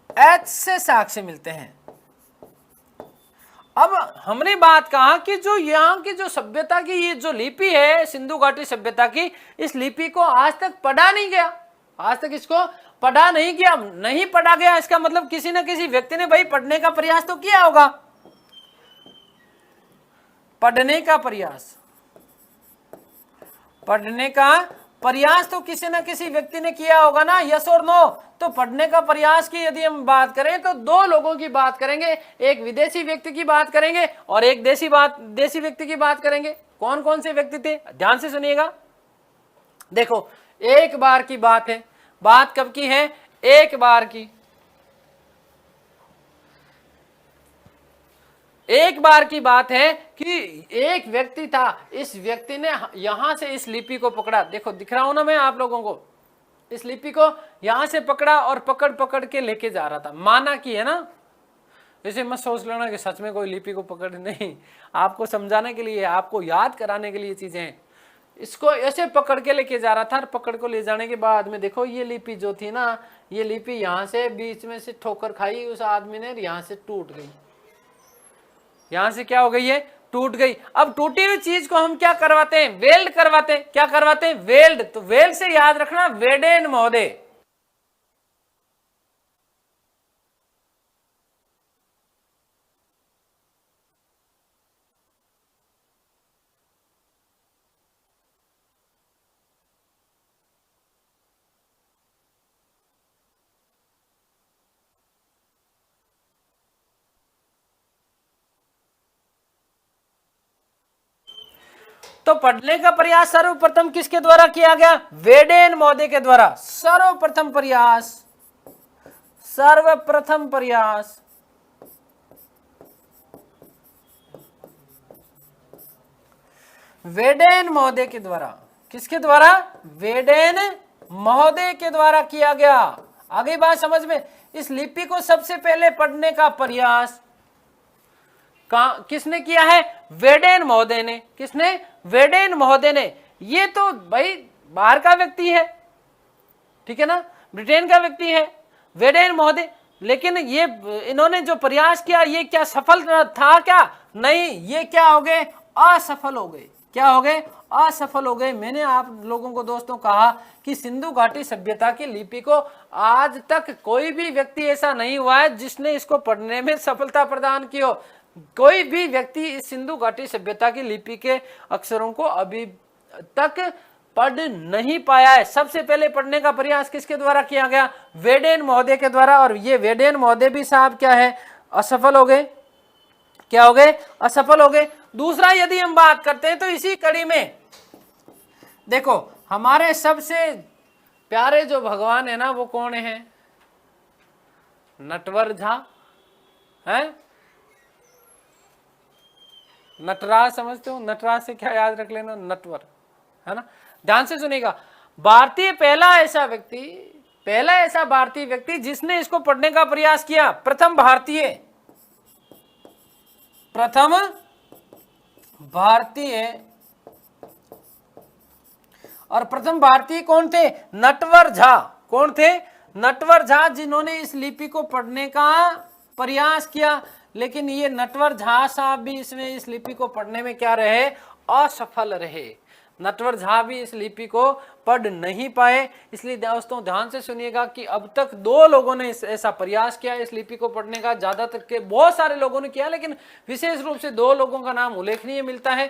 एच से साक्ष्य मिलते हैं। अब हमने बात कहा कि जो यहाँ की जो सभ्यता की ये जो लिपि है सिंधु घाटी सभ्यता की, इस लिपि को आज तक पढ़ा नहीं गया, आज तक इसको पढ़ा नहीं गया, नहीं पढ़ा गया। इसका मतलब किसी न किसी व्यक्ति ने भाई पढ़ने का प्रयास तो किया होगा, पढ़ने का प्रयास, पढ़ने का प्रयास तो किसी न किसी व्यक्ति ने किया होगा ना, यस और नो। तो पढ़ने का प्रयास की यदि हम बात करें तो दो लोगों की बात करेंगे, एक विदेशी व्यक्ति की बात करेंगे और एक देशी व्यक्ति की बात करेंगे। कौन कौन से व्यक्ति थे, ध्यान से सुनिएगा। देखो एक बार की बात है, बात कब की है, एक बार की, एक बार की बात है कि एक व्यक्ति था, इस व्यक्ति ने यहां से इस लिपि को पकड़ा, देखो दिख रहा हूं ना मैं आप लोगों को, इस लिपि को यहां से पकड़ा और पकड़ पकड़ के लेके जा रहा था। माना कि है ना, इसे मत सोच लेना कि सच में कोई लिपि को पकड़, नहीं, आपको समझाने के लिए, आपको याद कराने के लिए चीजें हैं। इसको ऐसे पकड़ के लेके जा रहा था और पकड़ को ले जाने के बाद में देखो ये लिपि जो थी ना, ये लिपि यहां से बीच में से ठोकर खाई उस आदमी ने, यहां से टूट गई, यहां से क्या हो गई है, टूट गई। अब टूटी हुई चीज को हम क्या करवाते हैं, वेल्ड करवाते हैं। क्या करवाते हैं, वेल्ड। तो वेल्ड से याद रखना वेडेन महोदय, तो पढ़ने का प्रयास सर्वप्रथम किसके द्वारा किया गया, वेडेन महोदय के द्वारा। सर्वप्रथम प्रयास, सर्वप्रथम प्रयास वेडेन महोदय के द्वारा। किसके द्वारा, वेडेन महोदय के द्वारा किया गया। आगे बात समझ में, इस लिपि को सबसे पहले पढ़ने का प्रयास किसने किया है, वेडेन महोदय ने। किसने, वेडेन महोदय ने। ये तो भाई बाहर का व्यक्ति है, ठीक है ना, ब्रिटेन का व्यक्ति है वेडेन महोदय। लेकिन ये इन्होंने जो प्रयास किया ये क्या सफल था क्या? नहीं, ये क्या हो गए? असफल हो गए। क्या हो गए? असफल हो गए। मैंने आप लोगों को दोस्तों कहा कि सिंधु घाटी सभ्यता की लिपि को आज तक कोई भी व्यक्ति ऐसा नहीं हुआ है जिसने इसको पढ़ने में सफलता प्रदान की हो। कोई भी व्यक्ति इस सिंधु घाटी सभ्यता की लिपि के अक्षरों को अभी तक पढ़ नहीं पाया है। सबसे पहले पढ़ने का प्रयास किसके द्वारा किया गया? वेडेन महोदय के द्वारा। और ये वेडेन महोदय भी साहब क्या है? असफल हो गए। क्या हो गए? असफल हो गए। दूसरा यदि हम बात करते हैं तो इसी कड़ी में देखो हमारे सबसे प्यारे जो भगवान है ना वो कौन है? नटवर झा है। नटराज समझते हो? नटराज से क्या याद रख लेना? नटवर, है ना। ध्यान से सुनिएगा। भारतीय पहला ऐसा भारतीय व्यक्ति जिसने इसको पढ़ने का प्रयास किया। प्रथम भारतीय कौन थे? नटवर झा। कौन थे? नटवर झा, जिन्होंने इस लिपि को पढ़ने का प्रयास किया। लेकिन ये नटवर झा साहब भी इसमें इस लिपि को पढ़ने में क्या रहे? असफल रहे। नटवर झा भी इस लिपि को पढ़ नहीं पाए। इसलिए दोस्तों ध्यान से सुनिएगा कि अब तक 2 लोगों ने ऐसा प्रयास किया इस लिपि को पढ़ने का। ज्यादातर के बहुत सारे लोगों ने किया, लेकिन विशेष रूप से 2 लोगों का नाम उल्लेखनीय मिलता है।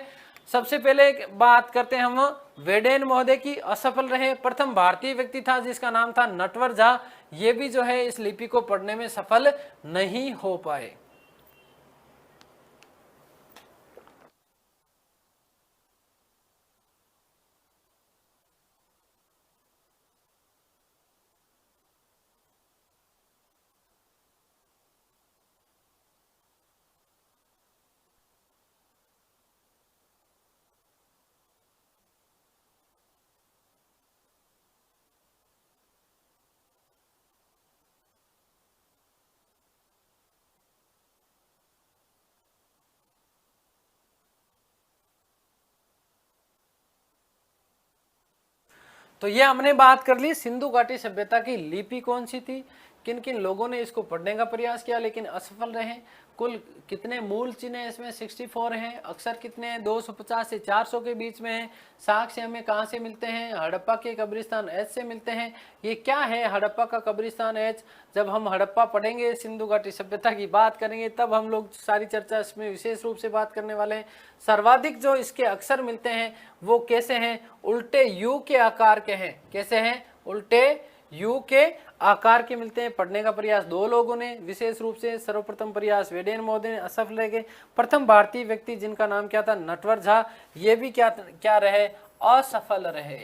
सबसे पहले बात करते हैं हम वेडेन महोदय की, असफल रहे। प्रथम भारतीय व्यक्ति था जिसका नाम था नटवर झा, ये भी जो है इस लिपि को पढ़ने में सफल नहीं हो पाए। तो ये हमने बात कर ली सिंधु घाटी सभ्यता की लिपि कौन सी थी, किन किन लोगों ने इसको पढ़ने का प्रयास किया लेकिन असफल रहे। कुल कितने मूल चिन्ह इसमें 64 हैं। अक्षर कितने हैं? 250 से 400 के बीच में हैं। साक्ष्य हमें कहाँ से मिलते हैं? हड़प्पा के कब्रिस्तान एच से मिलते हैं। ये क्या है हड़प्पा का कब्रिस्तान एच? जब हम हड़प्पा पढ़ेंगे, सिंधु घाटी सभ्यता की बात करेंगे, तब हम लोग सारी चर्चा इसमें विशेष रूप से बात करने वाले हैं। सर्वाधिक जो इसके अक्षर मिलते हैं वो कैसे हैं? उल्टे यू के आकार के हैं। कैसे हैं? उल्टे यू के आकार के मिलते हैं। पढ़ने का प्रयास 2 लोगों ने विशेष रूप से, सर्वप्रथम प्रयास वेडेन महोदय ने, असफल रह गए। प्रथम भारतीय व्यक्ति जिनका नाम क्या था? नटवर झा, ये भी क्या रहे? असफल रहे।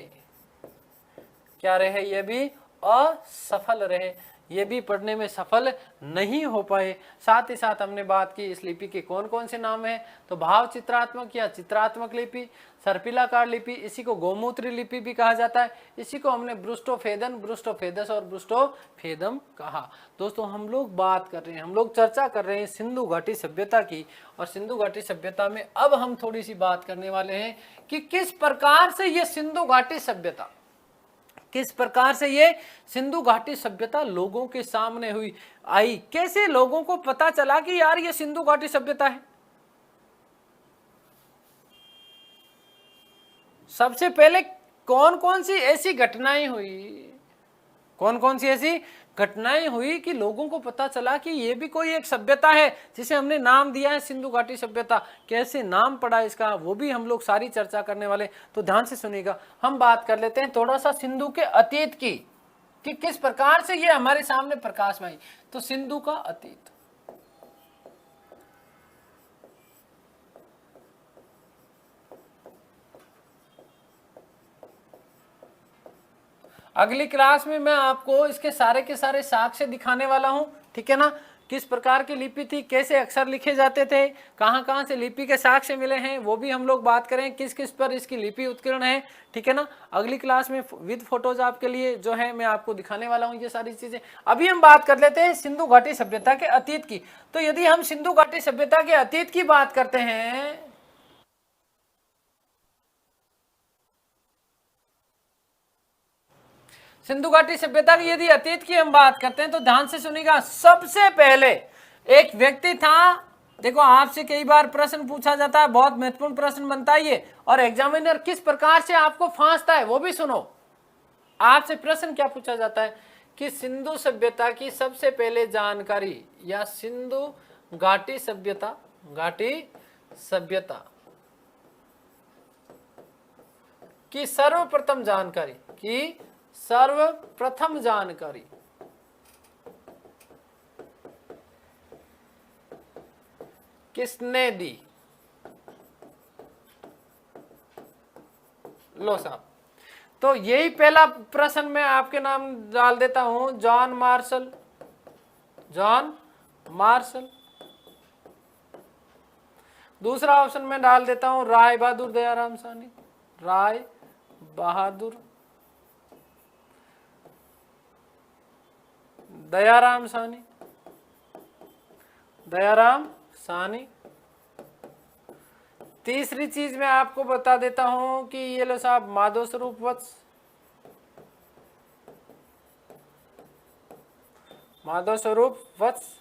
क्या रहे? ये भी असफल रहे। ये भी पढ़ने में सफल नहीं हो पाए। साथ ही साथ हमने बात की इस लिपि के कौन कौन से नाम हैं? तो भाव चित्रात्मक या चित्रात्मक लिपि, सर्पिलाकार लिपि, इसी को गोमूत्री लिपि भी कहा जाता है। इसी को हमने ब्रुस्टोफेदन, ब्रुस्टोफेदस और ब्रुस्टोफेदम कहा। दोस्तों हम लोग बात कर रहे हैं, हम लोग चर्चा कर रहे हैं सिंधु घाटी सभ्यता की। और सिंधु घाटी सभ्यता में अब हम थोड़ी सी बात करने वाले हैं कि किस प्रकार से ये सिंधु घाटी सभ्यता, किस प्रकार से ये सिंधु घाटी सभ्यता लोगों के सामने आई। कैसे लोगों को पता चला कि यार ये सिंधु घाटी सभ्यता है। सबसे पहले कौन कौन सी ऐसी घटनाएं हुई, कौन कौन सी ऐसी घटनाएं हुई कि लोगों को पता चला कि ये भी कोई एक सभ्यता है जिसे हमने नाम दिया है सिंधु घाटी सभ्यता। कैसे नाम पड़ा इसका वो भी हम लोग सारी चर्चा करने वाले। तो ध्यान से सुनिएगा। हम बात कर लेते हैं थोड़ा सा सिंधु के अतीत की, कि किस प्रकार से ये हमारे सामने प्रकाश में आई। तो सिंधु का अतीत, अगली क्लास में मैं आपको इसके सारे के सारे साक्ष्य दिखाने वाला हूं, ठीक है ना। किस प्रकार की लिपि थी, कैसे अक्षर लिखे जाते थे, कहां कहां से लिपि के साक्ष्य मिले हैं, वो भी हम लोग बात करें। किस किस पर इसकी लिपि उत्कीर्ण है, ठीक है ना। अगली क्लास में विद फोटोज आपके लिए जो है मैं आपको दिखाने वाला हूं ये सारी चीजें। अभी हम बात कर लेते हैं सिंधु घाटी सभ्यता के अतीत की। तो यदि हम सिंधु घाटी सभ्यता के अतीत की बात करते हैं, सिंधु घाटी सभ्यता की यदि अतीत की हम बात करते हैं तो ध्यान से सुनिएगा, सबसे पहले एक व्यक्ति था। देखो आपसे कई बार प्रश्न पूछा जाता है, बहुत महत्वपूर्ण प्रश्न बनता है ये, और एग्जामिनर किस प्रकार से आपको फांसता है वो भी सुनो। आपसे प्रश्न क्या पूछा जाता है कि सिंधु सभ्यता की सबसे पहले जानकारी या सिंधु घाटी सभ्यता, घाटी सभ्यता की सर्वप्रथम जानकारी, की सर्वप्रथम जानकारी किसने दी? लो साहब, तो यही पहला प्रश्न मैं आपके नाम डाल देता हूं, जॉन मार्शल, जॉन मार्शल। दूसरा ऑप्शन में डाल देता हूं राय बहादुर दयाराम साहनी, राय बहादुर दयाराम साहनी, दयाराम साहनी। तीसरी चीज मैं आपको बता देता हूं कि ये लो साहब, माधव स्वरूप वत्स, माधव स्वरूप वत्स।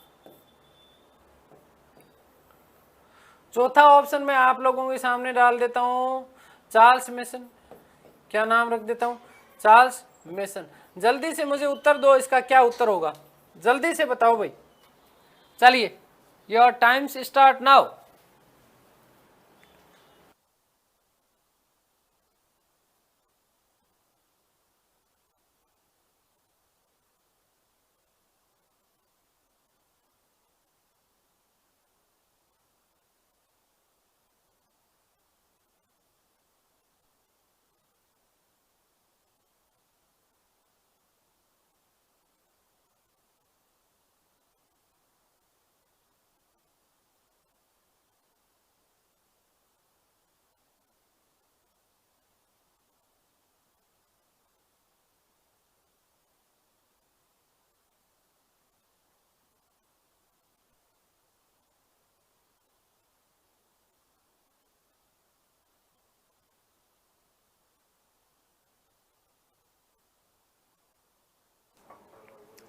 चौथा ऑप्शन में आप लोगों के सामने डाल देता हूं चार्ल्स मेसन। क्या नाम रख देता हूं? Charles mason. जल्दी से मुझे उत्तर दो, इसका क्या उत्तर होगा, जल्दी से बताओ भाई। चलिए, योर टाइम्स स्टार्ट नाउ।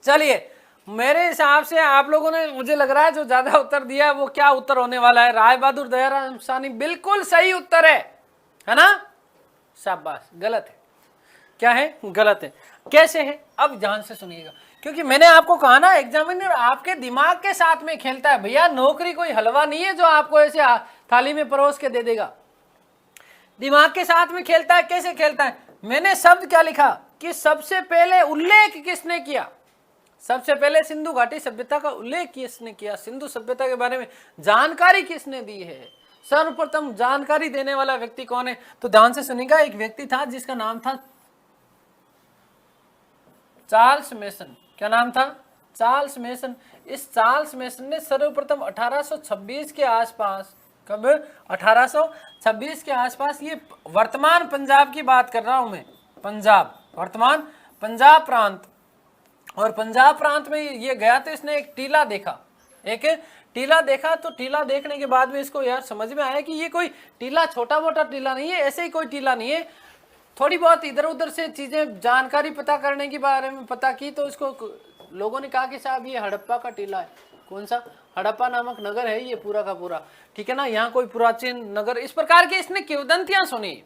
चलिए, मेरे हिसाब से आप लोगों ने, मुझे लग रहा है जो ज्यादा उत्तर दिया है वो क्या उत्तर होने वाला है, राय बहादुर दयाराम साहनी बिल्कुल सही उत्तर है ना? शाबाश, गलत है। क्या है? गलत है। कैसे है? अब ध्यान से सुनिएगा, क्योंकि मैंने आपको कहा ना, एग्जामिनर आपके दिमाग के साथ में खेलता है भैया। नौकरी कोई हलवा नहीं है जो आपको ऐसे थाली में परोस के दे देगा, दिमाग के साथ में खेलता है। कैसे खेलता है? मैंने शब्द क्या लिखा कि सबसे पहले उल्लेख किसने किया, सबसे पहले सिंधु घाटी सभ्यता का उल्लेख किसने किया, सिंधु सभ्यता के बारे में जानकारी किसने दी है, सर्वप्रथम जानकारी देने वाला व्यक्ति कौन है? तो ध्यान से सुनिएगा, एक व्यक्ति था जिसका नाम था चार्ल्स मेसन। क्या नाम था? Charles mason. इस चार्ल्स मेसन ने सर्वप्रथम 1826 के आसपास, कब? 1826 के आसपास, ये वर्तमान पंजाब की बात कर रहा हूं मैं, पंजाब, वर्तमान पंजाब प्रांत। और पंजाब प्रांत में ये गया तो इसने एक टीला देखा, एक टीला देखा। तो टीला देखने के बाद में इसको यार समझ में आया कि ये कोई टीला छोटा मोटा टीला नहीं है, ऐसे ही कोई टीला नहीं है। थोड़ी बहुत इधर उधर से चीजें, जानकारी पता करने के बारे में पता की, तो इसको लोगों ने कहा कि साहब ये हड़प्पा का टीला है। कौन सा? हड़प्पा नामक नगर है ये पूरा का पूरा, ठीक है ना, यहाँ कोई प्राचीन नगर, इस प्रकार की इसने किंवदंतियां सुनी।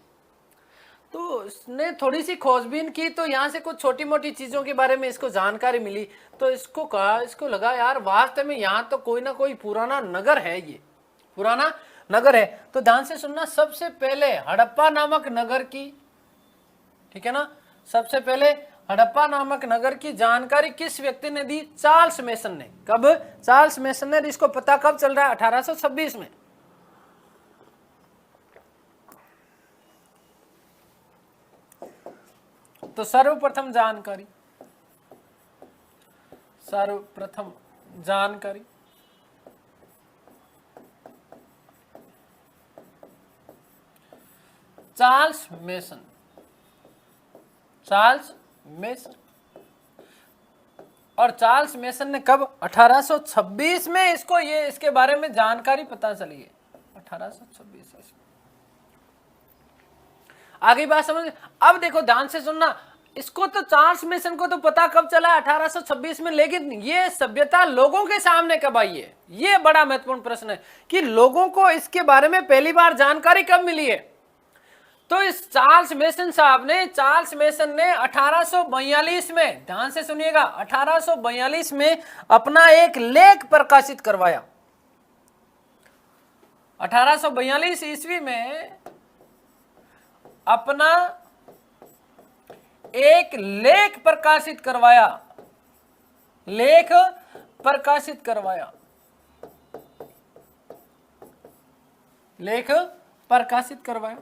तो उसने थोड़ी सी खोजबीन की, तो यहाँ से कुछ छोटी मोटी चीजों के बारे में इसको जानकारी मिली। तो इसको कहा, इसको लगा यार वास्तव में यहाँ तो कोई ना कोई पुराना नगर है, ये पुराना नगर है। तो ध्यान से सुनना, सबसे पहले हड़प्पा नामक नगर की, ठीक है ना, सबसे पहले हड़प्पा नामक नगर की जानकारी किस व्यक्ति ने दी? चार्ल्स मेसन ने। कब? चार्ल्स मेसन ने। इसको पता कब चल रहा है? 1826 में। तो सर्वप्रथम जानकारी, सर्वप्रथम जानकारी चार्ल्स मेसन, चार्ल्स मेसन। और चार्ल्स मेसन ने कब? 1826 में इसको, ये इसके बारे में जानकारी पता चली है, 1826। आगे बात समझ। अब देखो ध्यान से सुनना, इसको तो चार्ल्स मेसन को तो पता कब चला, 1826 में, लेकिन ये सभ्यता लोगों के सामने कब आई है, ये बड़ा महत्वपूर्ण प्रश्न है कि लोगों को इसके बारे में पहली बार जानकारी कब मिली है। तो इस चार्ल्स मेसन साहब ने, चार्ल्स मेसन ने 1842 में, ध्यान से सुनिएगा, 1842 में अपना एक लेख प्रकाशित करवाया। 1842 ईस्वी में अपना एक लेख प्रकाशित करवाया, लेख प्रकाशित करवाया, लेख प्रकाशित करवाया।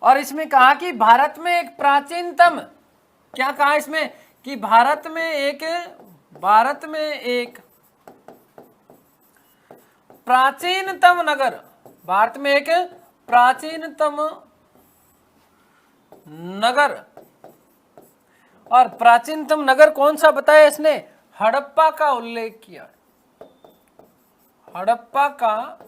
और इसमें कहा कि भारत में एक प्राचीनतम, क्या कहा इसमें कि भारत में एक प्राचीनतम नगर, भारत में एक प्राचीनतम नगर, और प्राचीनतम नगर कौन सा बताया इसने, हड़प्पा का उल्लेख किया, हड़प्पा का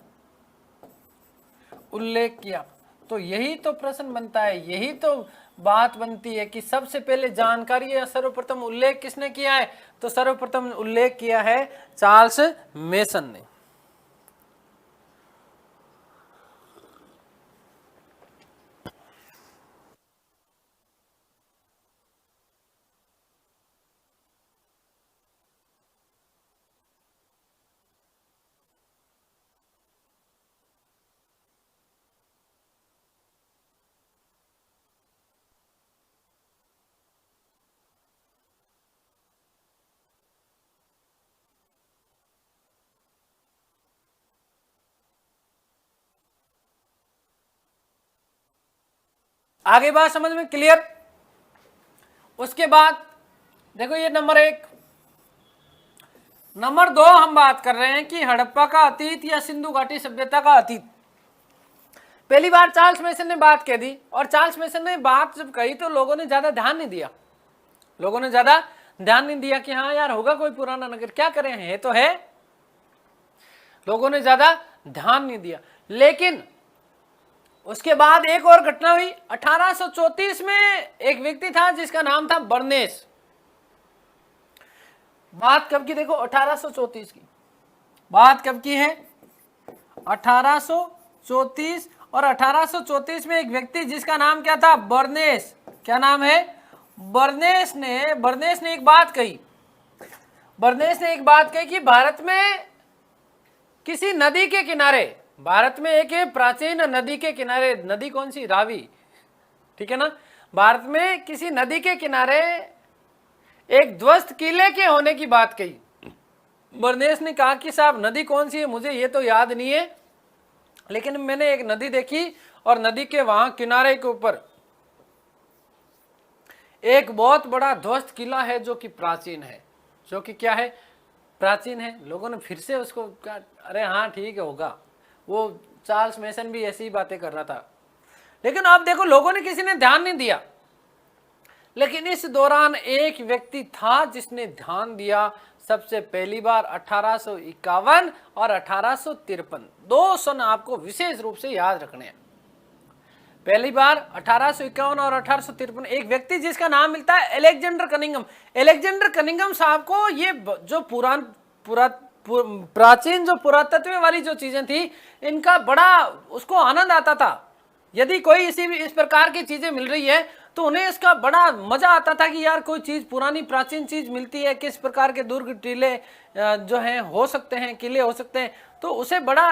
उल्लेख किया। तो यही तो प्रश्न बनता है, यही तो बात बनती है कि सबसे पहले जानकारी या सर्वप्रथम उल्लेख किसने किया है, तो सर्वप्रथम उल्लेख किया है चार्ल्स मेसन ने। आगे बात समझ में क्लियर। उसके बाद देखो ये नंबर 1। नंबर 2 हम बात कर रहे हैं कि हड़प्पा का अतीत या सिंधु घाटी सभ्यता का अतीत। पहली बार चार्ल्स मेसन ने बात कह दी, और चार्ल्स मेसन ने बात जब कही तो लोगों ने ज्यादा ध्यान नहीं दिया, लोगों ने ज्यादा ध्यान नहीं दिया कि हाँ यार होगा कोई पुराना नगर, क्या करें, है तो है, लोगों ने ज्यादा ध्यान नहीं दिया। लेकिन उसके बाद एक और घटना हुई। 1834 में एक व्यक्ति था जिसका नाम था बर्नेस। बात कब की देखो, 1834 की बात कब की है, 1834। और 1834 में एक व्यक्ति जिसका नाम क्या था, बर्नेस, क्या नाम है, बर्नेस ने एक बात कही, बर्नेस ने एक बात कही कि भारत में किसी नदी के किनारे, भारत में एक प्राचीन नदी के किनारे, नदी कौन सी, रावी, ठीक है ना, भारत में किसी नदी के किनारे एक ध्वस्त किले के होने की बात कही। बर्नेस ने कहा कि साहब नदी कौन सी है मुझे ये तो याद नहीं है, लेकिन मैंने एक नदी देखी और नदी के वहां किनारे के ऊपर एक बहुत बड़ा ध्वस्त किला है जो कि प्राचीन है, जो कि क्या है, प्राचीन है। लोगों ने फिर से उसको कहा अरे हाँ ठीक है होगा, वो चार्ल्स मेसन भी ऐसी ही बातें कर रहा था। लेकिन अब देखो लोगों ने, किसी ने ध्यान नहीं दिया। लेकिन इस दौरान एक व्यक्ति था जिसने ध्यान दिया सबसे पहली बार, 1851 और 1853। 2 सन आपको विशेष रूप से याद रखने हैं। पहली बार 1851 और 1853, एक व्यक्ति जिसका नाम मिलता है अलेक्जेंडर कनिंघम। अलेक्जेंडर कनिंघम साहब को ये जो प्राचीन जो पुरातत्व वाली जो चीजें थी, इनका बड़ा उसको आनंद आता था। यदि कोई इस प्रकार की चीजें मिल रही है तो उन्हें इसका बड़ा मजा आता था कि यार कोई चीज पुरानी प्राचीन चीज मिलती है, किस प्रकार के दुर्ग टीले जो हैं हो सकते हैं, किले हो सकते हैं, तो उसे बड़ा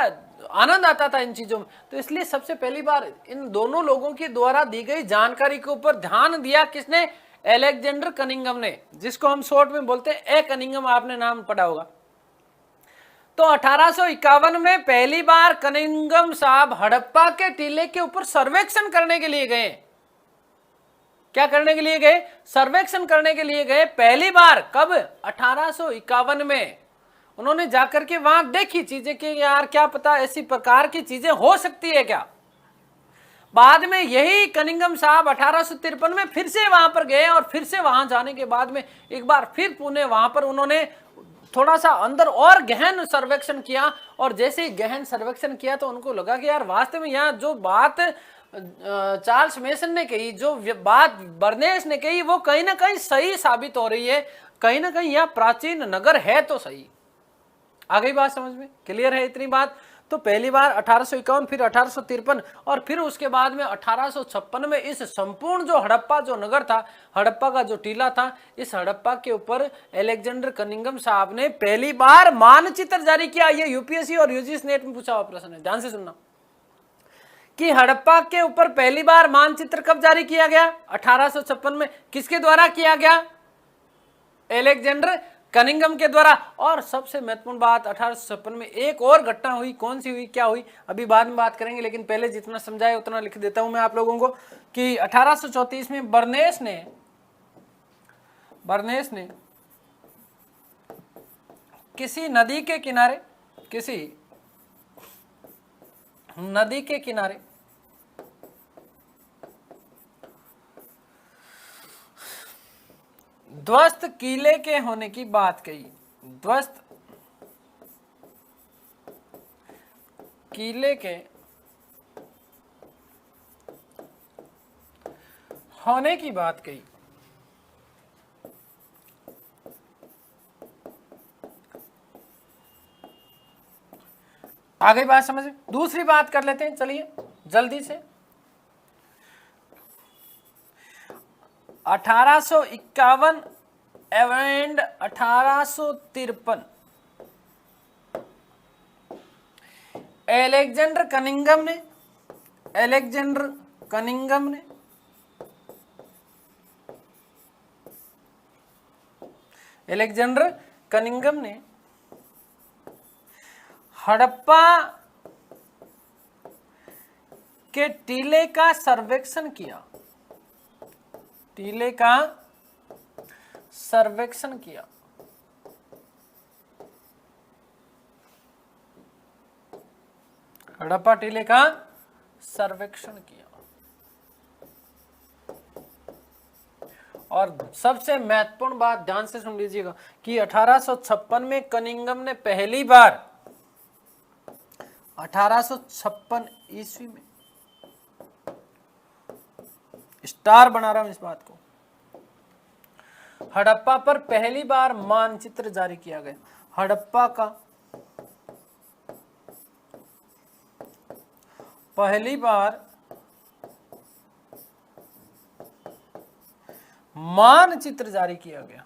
आनंद आता था इन चीजों में। तो इसलिए सबसे पहली बार इन दोनों लोगों के द्वारा दी गई जानकारी के ऊपर ध्यान दिया किसने, अलेक्जेंडर कनिंघम ने, जिसको हम शॉर्ट में बोलते हैं ए कनिंघम, आपने नाम पढ़ा होगा। तो 1851 में पहली बार कनिंघम साहब हड़प्पा के टीले के ऊपर सर्वेक्षण करने के लिए गए। क्या करने के लिए गए, सर्वेक्षण करने के लिए गए पहली बार। कब, 1851 में उन्होंने जाकर के वहां देखी चीजें कि यार क्या पता ऐसी प्रकार की चीजें हो सकती है क्या। बाद में यही कनिंघम साहब 1853 में फिर से वहां पर गए, और फिर से वहां जाने के बाद में एक बार फिर पुणे वहां पर उन्होंने थोड़ा सा अंदर और गहन सर्वेक्षण किया। और जैसे ही गहन सर्वेक्षण किया तो उनको लगा कि यार वास्तव में यहाँ जो बात चार्ल्स मेसन ने कही, जो बात बर्नेस ने कही, वो कहीं ना कहीं सही साबित हो रही है। कहीं ना कहीं यह प्राचीन नगर है तो सही। आ गई बात समझ में? क्लियर है इतनी बात? तो पहली बार 1851, फिर 1853 और फिर उसके बाद में 1856 में इस संपूर्ण जो हड़प्पा जो नगर था, हड़प्पा का जो टीला था, इस हड़प्पा के ऊपर अलेक्जेंडर कनिंघम साहब ने पहली बार मानचित्र जारी किया। ये यूपीएससी और यूजीसी नेट में पूछा हुआ प्रश्न है, ध्यान से सुनना कि हड़प्पा के ऊपर पहली बार मानचित्र कब जारी किया गया? 1856 में। किसके द्वारा किया गया? अलेक्जेंडर कनिंघम के द्वारा। और सबसे महत्वपूर्ण बात, 1856 में एक और घटना हुई। कौन सी हुई, क्या हुई, अभी बाद में बात करेंगे, लेकिन पहले जितना समझाए उतना लिख देता हूं मैं आप लोगों को कि 1834 में बर्नेस ने किसी नदी के किनारे ध्वस्त किले के होने की बात कही। ध्वस्त किले के होने की बात कही। आ गई बात समझ में? दूसरी बात कर लेते हैं, चलिए जल्दी से। 1851 एंड 1853 अलेक्जेंडर कनिंघम ने हड़प्पा के टीले का सर्वेक्षण किया। हड़प्पा टीले का सर्वेक्षण किया। और सबसे महत्वपूर्ण बात ध्यान से सुन लीजिएगा कि 1856 में कनिंघम ने पहली बार 1856 ईस्वी में, स्टार बना रहा हूं इस बात को, हड़प्पा पर पहली बार मानचित्र जारी किया गया। हड़प्पा का पहली बार मानचित्र जारी किया गया।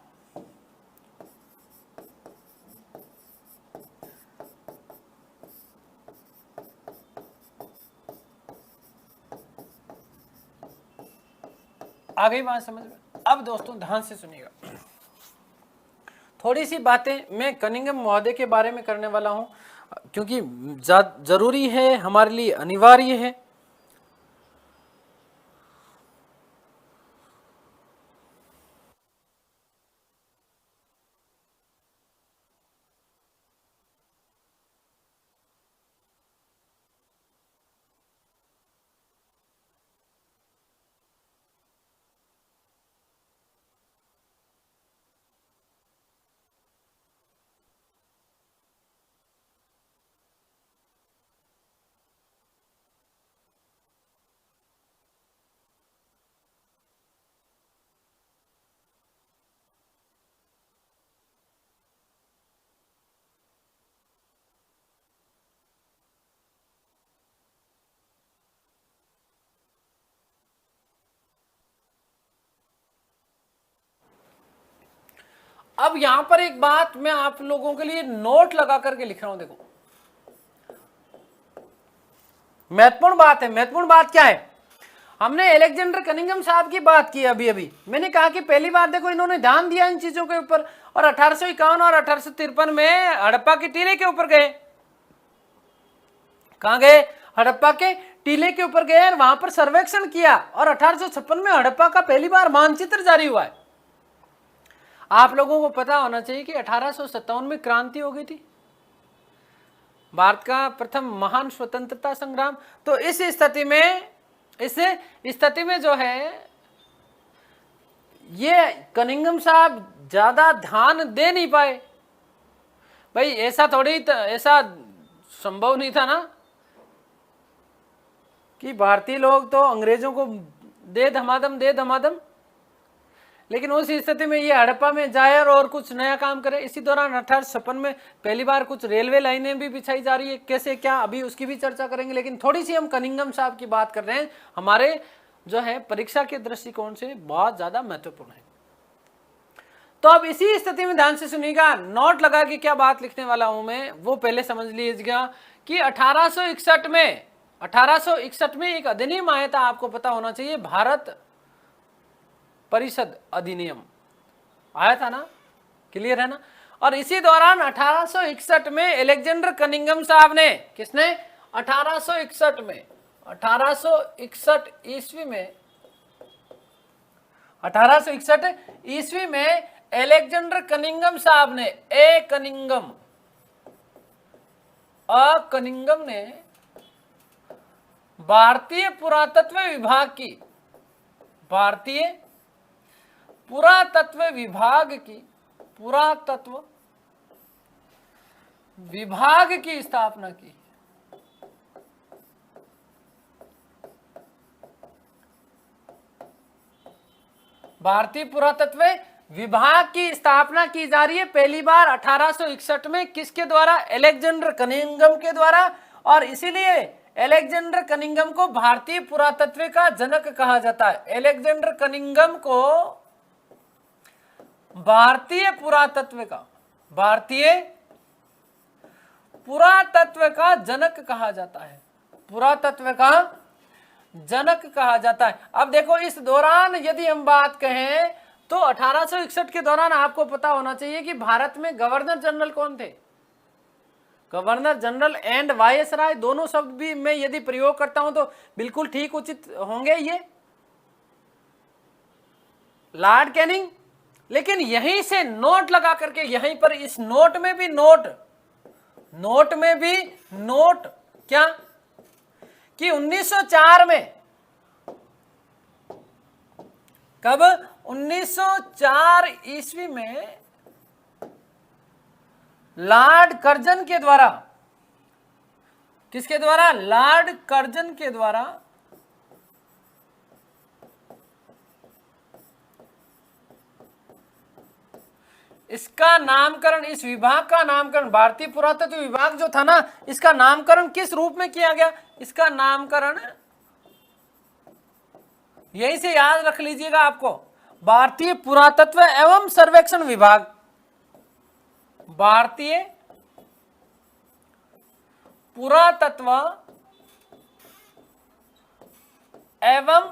आ गई बात समझ में? अब दोस्तों ध्यान से सुनिएगा, थोड़ी सी बातें मैं कनिंघम महोदय के बारे में करने वाला हूं, क्योंकि जरूरी है, हमारे लिए अनिवार्य है। अब यहां पर एक बात मैं आप लोगों के लिए नोट लगा करके लिख रहा हूं, देखो महत्वपूर्ण बात है। महत्वपूर्ण बात क्या है? हमने अलेक्जेंडर कनिंघम साहब की बात की अभी मैंने कहा कि पहली बार देखो इन्होंने ध्यान दिया इन चीजों के ऊपर, और 1851 और 1853 में हड़प्पा के टीले के ऊपर गए। कहां गए? हड़प्पा के टीले के ऊपर गए और वहां पर सर्वेक्षण किया, और 1856 में हड़प्पा का पहली बार मानचित्र जारी हुआ है। आप लोगों को पता होना चाहिए कि 1857 में क्रांति हो गई थी, भारत का प्रथम महान स्वतंत्रता संग्राम। तो इस स्थिति में जो है ये कनिंघम साहब ज्यादा ध्यान दे नहीं पाए। भाई ऐसा संभव नहीं था ना कि भारतीय लोग तो अंग्रेजों को दे धमाधम, लेकिन उस स्थिति में ये हड़प्पा में जाए और कुछ नया काम करे। इसी दौरान 1856 में पहली बार कुछ रेलवे लाइनें भी बिछाई जा रही है, कैसे क्या अभी उसकी भी चर्चा करेंगे, लेकिन थोड़ी सी हम कनिंघम साहब की बात कर रहे हैं, हमारे जो है परीक्षा के दृष्टिकोण से बहुत ज्यादा महत्वपूर्ण है। तो अब इसी स्थिति में ध्यान से सुनिएगा, नोट लगा के क्या बात लिखने वाला हूं मैं वो पहले समझ लीजिएगा कि 1861 में एक अधिनियम आया था, आपको पता होना चाहिए, भारत परिषद अधिनियम आया था ना, क्लियर है ना। और इसी दौरान 1861 में अलेक्जेंडर कनिंघम साहब ने, किसने, 1861 ईस्वी में 1861 ईस्वी में अलेक्जेंडर कनिंघम साहब ने कनिंघम ने भारतीय पुरातत्व विभाग की स्थापना की। भारतीय पुरातत्व विभाग की स्थापना की जा रही है पहली बार 1861 में, किसके द्वारा, अलेक्जेंडर कनिंघम के द्वारा। और इसीलिए अलेक्जेंडर कनिंघम को भारतीय पुरातत्व का जनक कहा जाता है। अलेक्जेंडर कनिंघम को भारतीय पुरातत्व का जनक कहा जाता है, पुरातत्व का जनक कहा जाता है। अब देखो इस दौरान यदि हम बात कहें तो 1861 के दौरान आपको पता होना चाहिए कि भारत में गवर्नर जनरल कौन थे। गवर्नर जनरल एंड वायसराय दोनों शब्द भी मैं यदि प्रयोग करता हूं तो बिल्कुल ठीक उचित होंगे ये, लॉर्ड कैनिंग। लेकिन यहीं से नोट लगा करके, यहीं पर इस नोट में भी नोट क्या कि 1904 में, कब, 1904 ईस्वी में लॉर्ड कर्जन के द्वारा, किसके द्वारा, लॉर्ड कर्जन के द्वारा इसका नामकरण, इस विभाग का नामकरण, भारतीय पुरातत्व विभाग जो था ना, इसका नामकरण किस रूप में किया गया, इसका नामकरण यहीं से याद रख लीजिएगा आपको, भारतीय पुरातत्व एवं सर्वेक्षण विभाग, भारतीय पुरातत्व एवं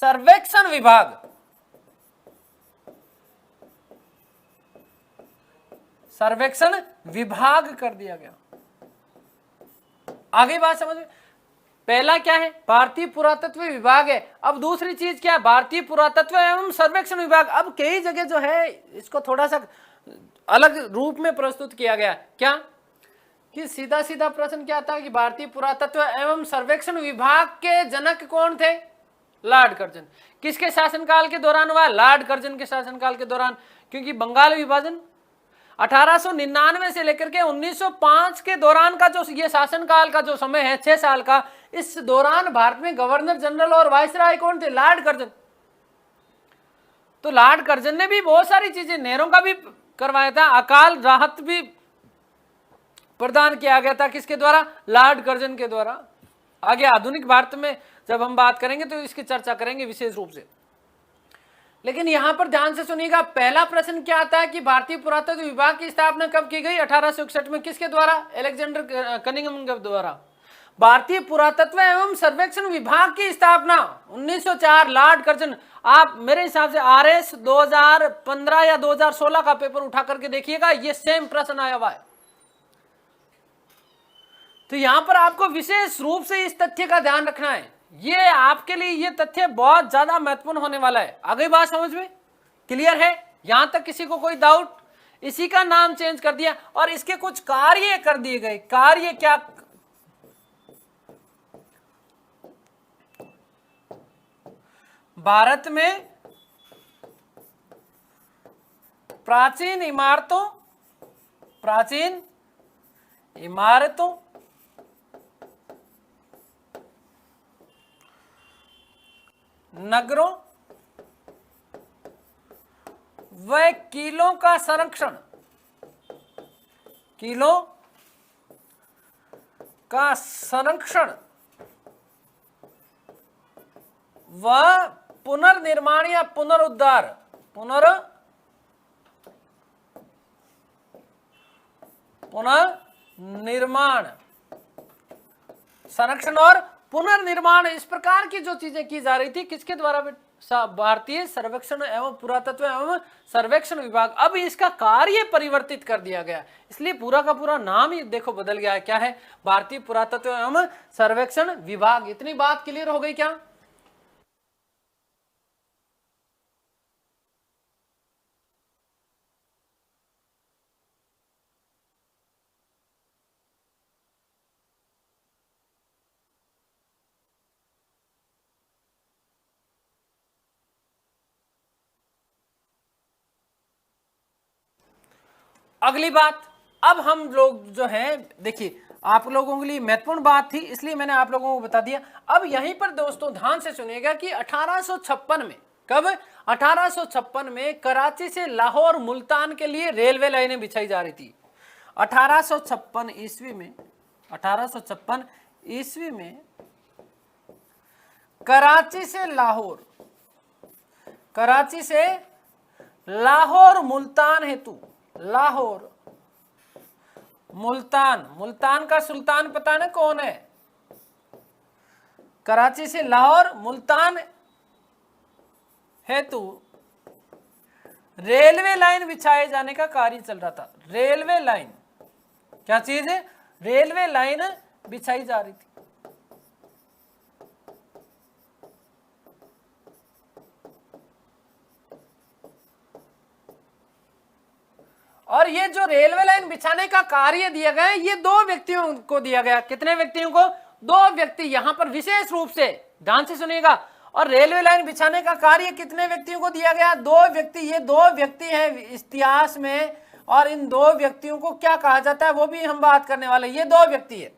सर्वेक्षण विभाग, सर्वेक्षण विभाग कर दिया गया। आगे बात समझ में, पहला क्या है, भारतीय पुरातत्व विभाग है। अब दूसरी चीज क्या है, भारतीय पुरातत्व एवं सर्वेक्षण विभाग। अब कई जगह जो है इसको थोड़ा सा अलग रूप में प्रस्तुत किया गया, क्या कि सीधा सीधा प्रश्न क्या था कि भारतीय पुरातत्व एवं सर्वेक्षण विभाग के जनक कौन थे, लॉर्ड कर्जन। किसके शासनकाल के दौरान हुआ, लॉर्ड कर्जन के शासनकाल के दौरान, क्योंकि बंगाल विभाजन 1899 से लेकर के 1905 के दौरान का जो ये शासनकाल का जो समय है 6 साल का, इस दौरान भारत में गवर्नर जनरल और वायसराय कौन थे, लॉर्ड कर्जन। तो लॉर्ड कर्जन ने भी बहुत सारी चीजें, नहरों का भी करवाया था, अकाल राहत भी प्रदान किया गया था, किसके द्वारा, लॉर्ड कर्जन के द्वारा। आगे आधुनिक भारत में जब हम बात करेंगे तो इसकी चर्चा करेंगे विशेष रूप से। लेकिन यहां पर ध्यान से सुनिएगा, पहला प्रश्न क्या आता है कि भारतीय पुरातत्व विभाग की स्थापना कब की गई, 1861 में, किसके द्वारा, अलेक्जेंडर कनिंघम के द्वारा। भारतीय पुरातत्व एवं सर्वेक्षण विभाग की स्थापना 1904, लॉर्ड कर्जन। आप मेरे हिसाब से RS 2015 या 2016 का पेपर उठा करके देखिएगा, ये सेम प्रश्न आया हुआ है। तो यहां पर आपको विशेष रूप से इस तथ्य का ध्यान रखना है, ये आपके लिए ये तथ्य बहुत ज्यादा महत्वपूर्ण होने वाला है। आगे बात समझ में क्लियर है, यहां तक किसी को कोई डाउट। इसी का नाम चेंज कर दिया और इसके कुछ कार्य कर दिए गए। कार्य क्या, भारत में प्राचीन इमारतों नगरों व किलों का संरक्षण, किलों का संरक्षण व पुनर्निर्माण या पुनरुद्धार, पुनर्निर्माण, संरक्षण और पुनर्निर्माण, इस प्रकार की जो चीजें की जा रही थी किसके द्वारा? भारतीय सर्वेक्षण एवं पुरातत्व एवं सर्वेक्षण विभाग। अब इसका कार्य परिवर्तित कर दिया गया, इसलिए पूरा का पूरा नाम ही देखो बदल गया है। क्या है? भारतीय पुरातत्व एवं सर्वेक्षण विभाग। इतनी बात क्लियर हो गई क्या? अगली बात, अब हम लोग जो है देखिए, आप लोगों के लिए महत्वपूर्ण बात थी इसलिए मैंने आप लोगों को बता दिया। अब यहीं पर दोस्तों ध्यान से सुनिएगा कि 1856 में, कब? 1856 में कराची से लाहौर मुल्तान के लिए रेलवे लाइनें बिछाई जा रही थी। 1856 ईस्वी में, 1856 ईस्वी में कराची से लाहौर, कराची से लाहौर मुल्तान हेतु, लाहौर मुल्तान, मुल्तान का सुल्तान पता है ना कौन है? कराची से लाहौर मुल्तान हेतु रेलवे लाइन बिछाए जाने का कार्य चल रहा था। रेलवे लाइन, क्या चीज है? रेलवे लाइन बिछाई जा रही थी। और ये जो रेलवे लाइन बिछाने का कार्य दिया गया, ये दो व्यक्तियों को दिया गया। कितने व्यक्तियों को? दो व्यक्ति, यहां पर विशेष रूप से ध्यान से सुनिएगा। और रेलवे लाइन बिछाने का कार्य कितने व्यक्तियों को दिया गया? दो व्यक्ति। ये दो व्यक्ति हैं इतिहास में, और इन दो व्यक्तियों को क्या कहा जाता है वो भी हम बात करने वाले। ये दो व्यक्ति है,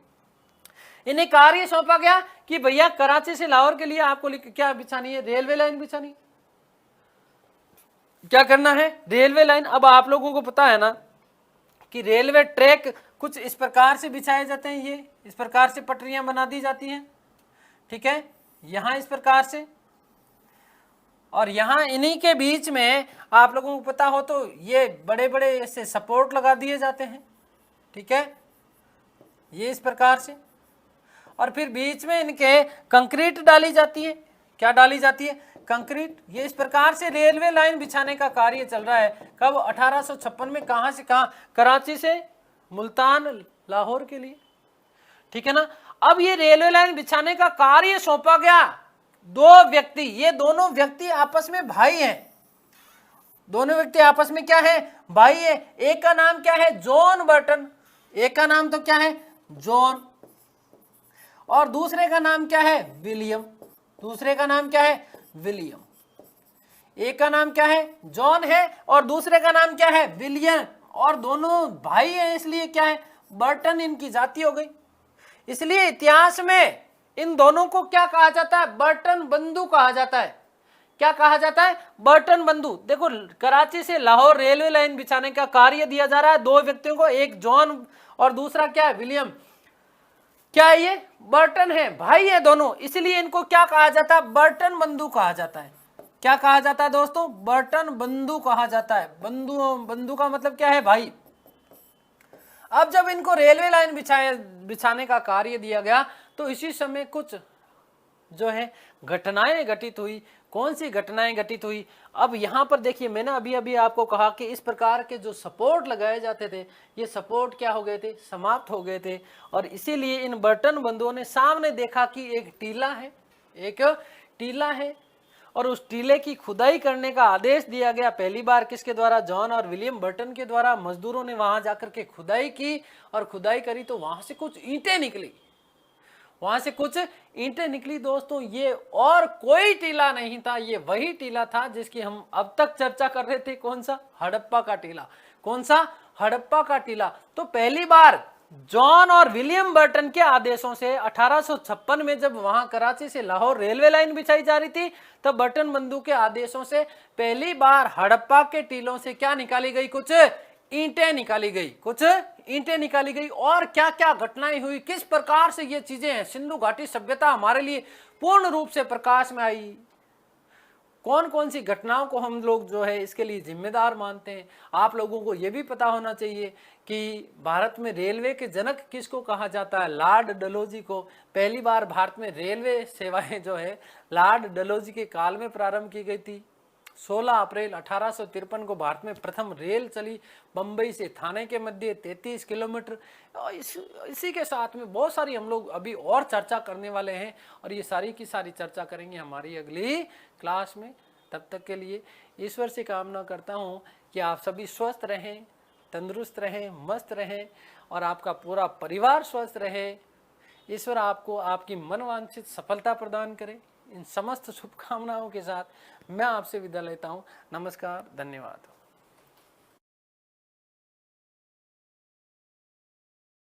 इन्हें कार्य सौंपा गया कि भैया कराची से लाहौर के लिए आपको क्या बिछानी है? रेलवे लाइन बिछानी। क्या करना है? Railway line. अब आप लोगों को पता है ना कि रेलवे ट्रैक कुछ इस प्रकार से बिछाए जाते हैं, ये इस प्रकार से पटरियां बना दी जाती हैं, ठीक है, यहां इस प्रकार से, और यहां इन्हीं के बीच में आप लोगों को पता हो तो ये बड़े बड़े ऐसे सपोर्ट लगा दिए जाते हैं, ठीक है, ये इस प्रकार से, और फिर बीच में इनके कंक्रीट डाली जाती है। क्या डाली जाती है? कंक्रीट। ये इस प्रकार से रेलवे लाइन बिछाने का कार्य चल रहा है। कब? 1856 में। कहां से कहां? कराची से मुल्तान लाहौर के लिए, ठीक है ना। अब ये रेलवे लाइन बिछाने का कार्य सौंपा गया दो व्यक्ति। ये दोनों व्यक्ति आपस में भाई हैं, दोनों व्यक्ति आपस में क्या है? भाई है। एक का नाम क्या है? John Burton. एक का नाम तो क्या है? जॉन, और दूसरे का नाम क्या है? विलियम। दूसरे का नाम क्या है? विलियम। एक का नाम क्या है? जॉन है, और दूसरे का नाम क्या है? विलियम। और दोनों भाई हैं, इसलिए क्या है? बर्टन इनकी जाति हो गई। इसलिए इतिहास में इन दोनों को क्या कहा जाता है? बर्टन बंधु कहा जाता है। क्या कहा जाता है? बर्टन बंधु। देखो, कराची से लाहौर रेलवे लाइन बिछाने का कार्य दिया जा रहा है दो व्यक्तियों को, एक जॉन और दूसरा क्या है? विलियम। क्या है ये? बर्टन है, भाई है दोनों, इसलिए इनको क्या कहा जाता है? बर्टन बंधु कहा जाता है। क्या कहा जाता है दोस्तों? बर्टन बंधु कहा जाता है। बंधु, बंधु का मतलब क्या है? भाई। अब जब इनको रेलवे लाइन बिछाने का कार्य दिया गया तो इसी समय कुछ जो है घटनाएं घटित हुई। कौन सी घटनाएं घटित हुई? अब यहां पर देखिए, मैंने अभी अभी आपको कहा कि इस प्रकार के जो सपोर्ट लगाए जाते थे, ये सपोर्ट क्या हो गए थे? समाप्त हो गए थे। और इसीलिए इन बर्टन बंधुओं ने सामने देखा कि एक टीला है, एक टीला है, और उस टीले की खुदाई करने का आदेश दिया गया पहली बार किसके द्वारा? जॉन और विलियम बर्टन के द्वारा। मजदूरों ने वहां जाकर के खुदाई की, और खुदाई करी तो वहां से कुछ ईंटें निकली, वहां से कुछ ईंटें निकली दोस्तों। ये और कोई टीला नहीं था, ये वही टीला था जिसकी हम अब तक चर्चा कर रहे थे। कौन सा? हड़प्पा का टीला। कौन सा? हड़प्पा का टीला। तो पहली बार जॉन और विलियम बर्टन के आदेशों से 1856 में जब वहां कराची से लाहौर रेलवे लाइन बिछाई जा रही थी, तब बर्टन बंधु के आदेशों से पहली बार हड़प्पा के टीलों से क्या निकाली गई? कुछ ईंटें निकाली गई, कुछ ईंटें निकाली गई। और क्या क्या घटनाएं हुई, किस प्रकार से ये चीजें हैं, सिंधु घाटी सभ्यता हमारे लिए पूर्ण रूप से प्रकाश में आई, कौन कौन सी घटनाओं को हम लोग जो है इसके लिए जिम्मेदार मानते हैं। आप लोगों को यह भी पता होना चाहिए कि भारत में रेलवे के जनक किसको कहा जाता है? लॉर्ड डलहौजी को। पहली बार भारत में रेलवे सेवाएं जो है लॉर्ड डलहौजी के काल में प्रारंभ की गई थी। 16 अप्रैल 1853 को भारत में प्रथम रेल चली बम्बई से थाने के मध्य 33 किलोमीटर। इसी के साथ में बहुत सारी हम लोग अभी और चर्चा करने वाले हैं, और ये सारी की सारी चर्चा करेंगे हमारी अगली क्लास में। तब तक के लिए ईश्वर से कामना करता हूँ कि आप सभी स्वस्थ रहें, तंदुरुस्त रहें, मस्त रहें, और आपका पूरा परिवार स्वस्थ रहे। ईश्वर आपको आपकी मनवांछित सफलता प्रदान करे। इन समस्त शुभकामनाओं के साथ मैं आपसे विदा लेता हूँ। नमस्कार, धन्यवाद।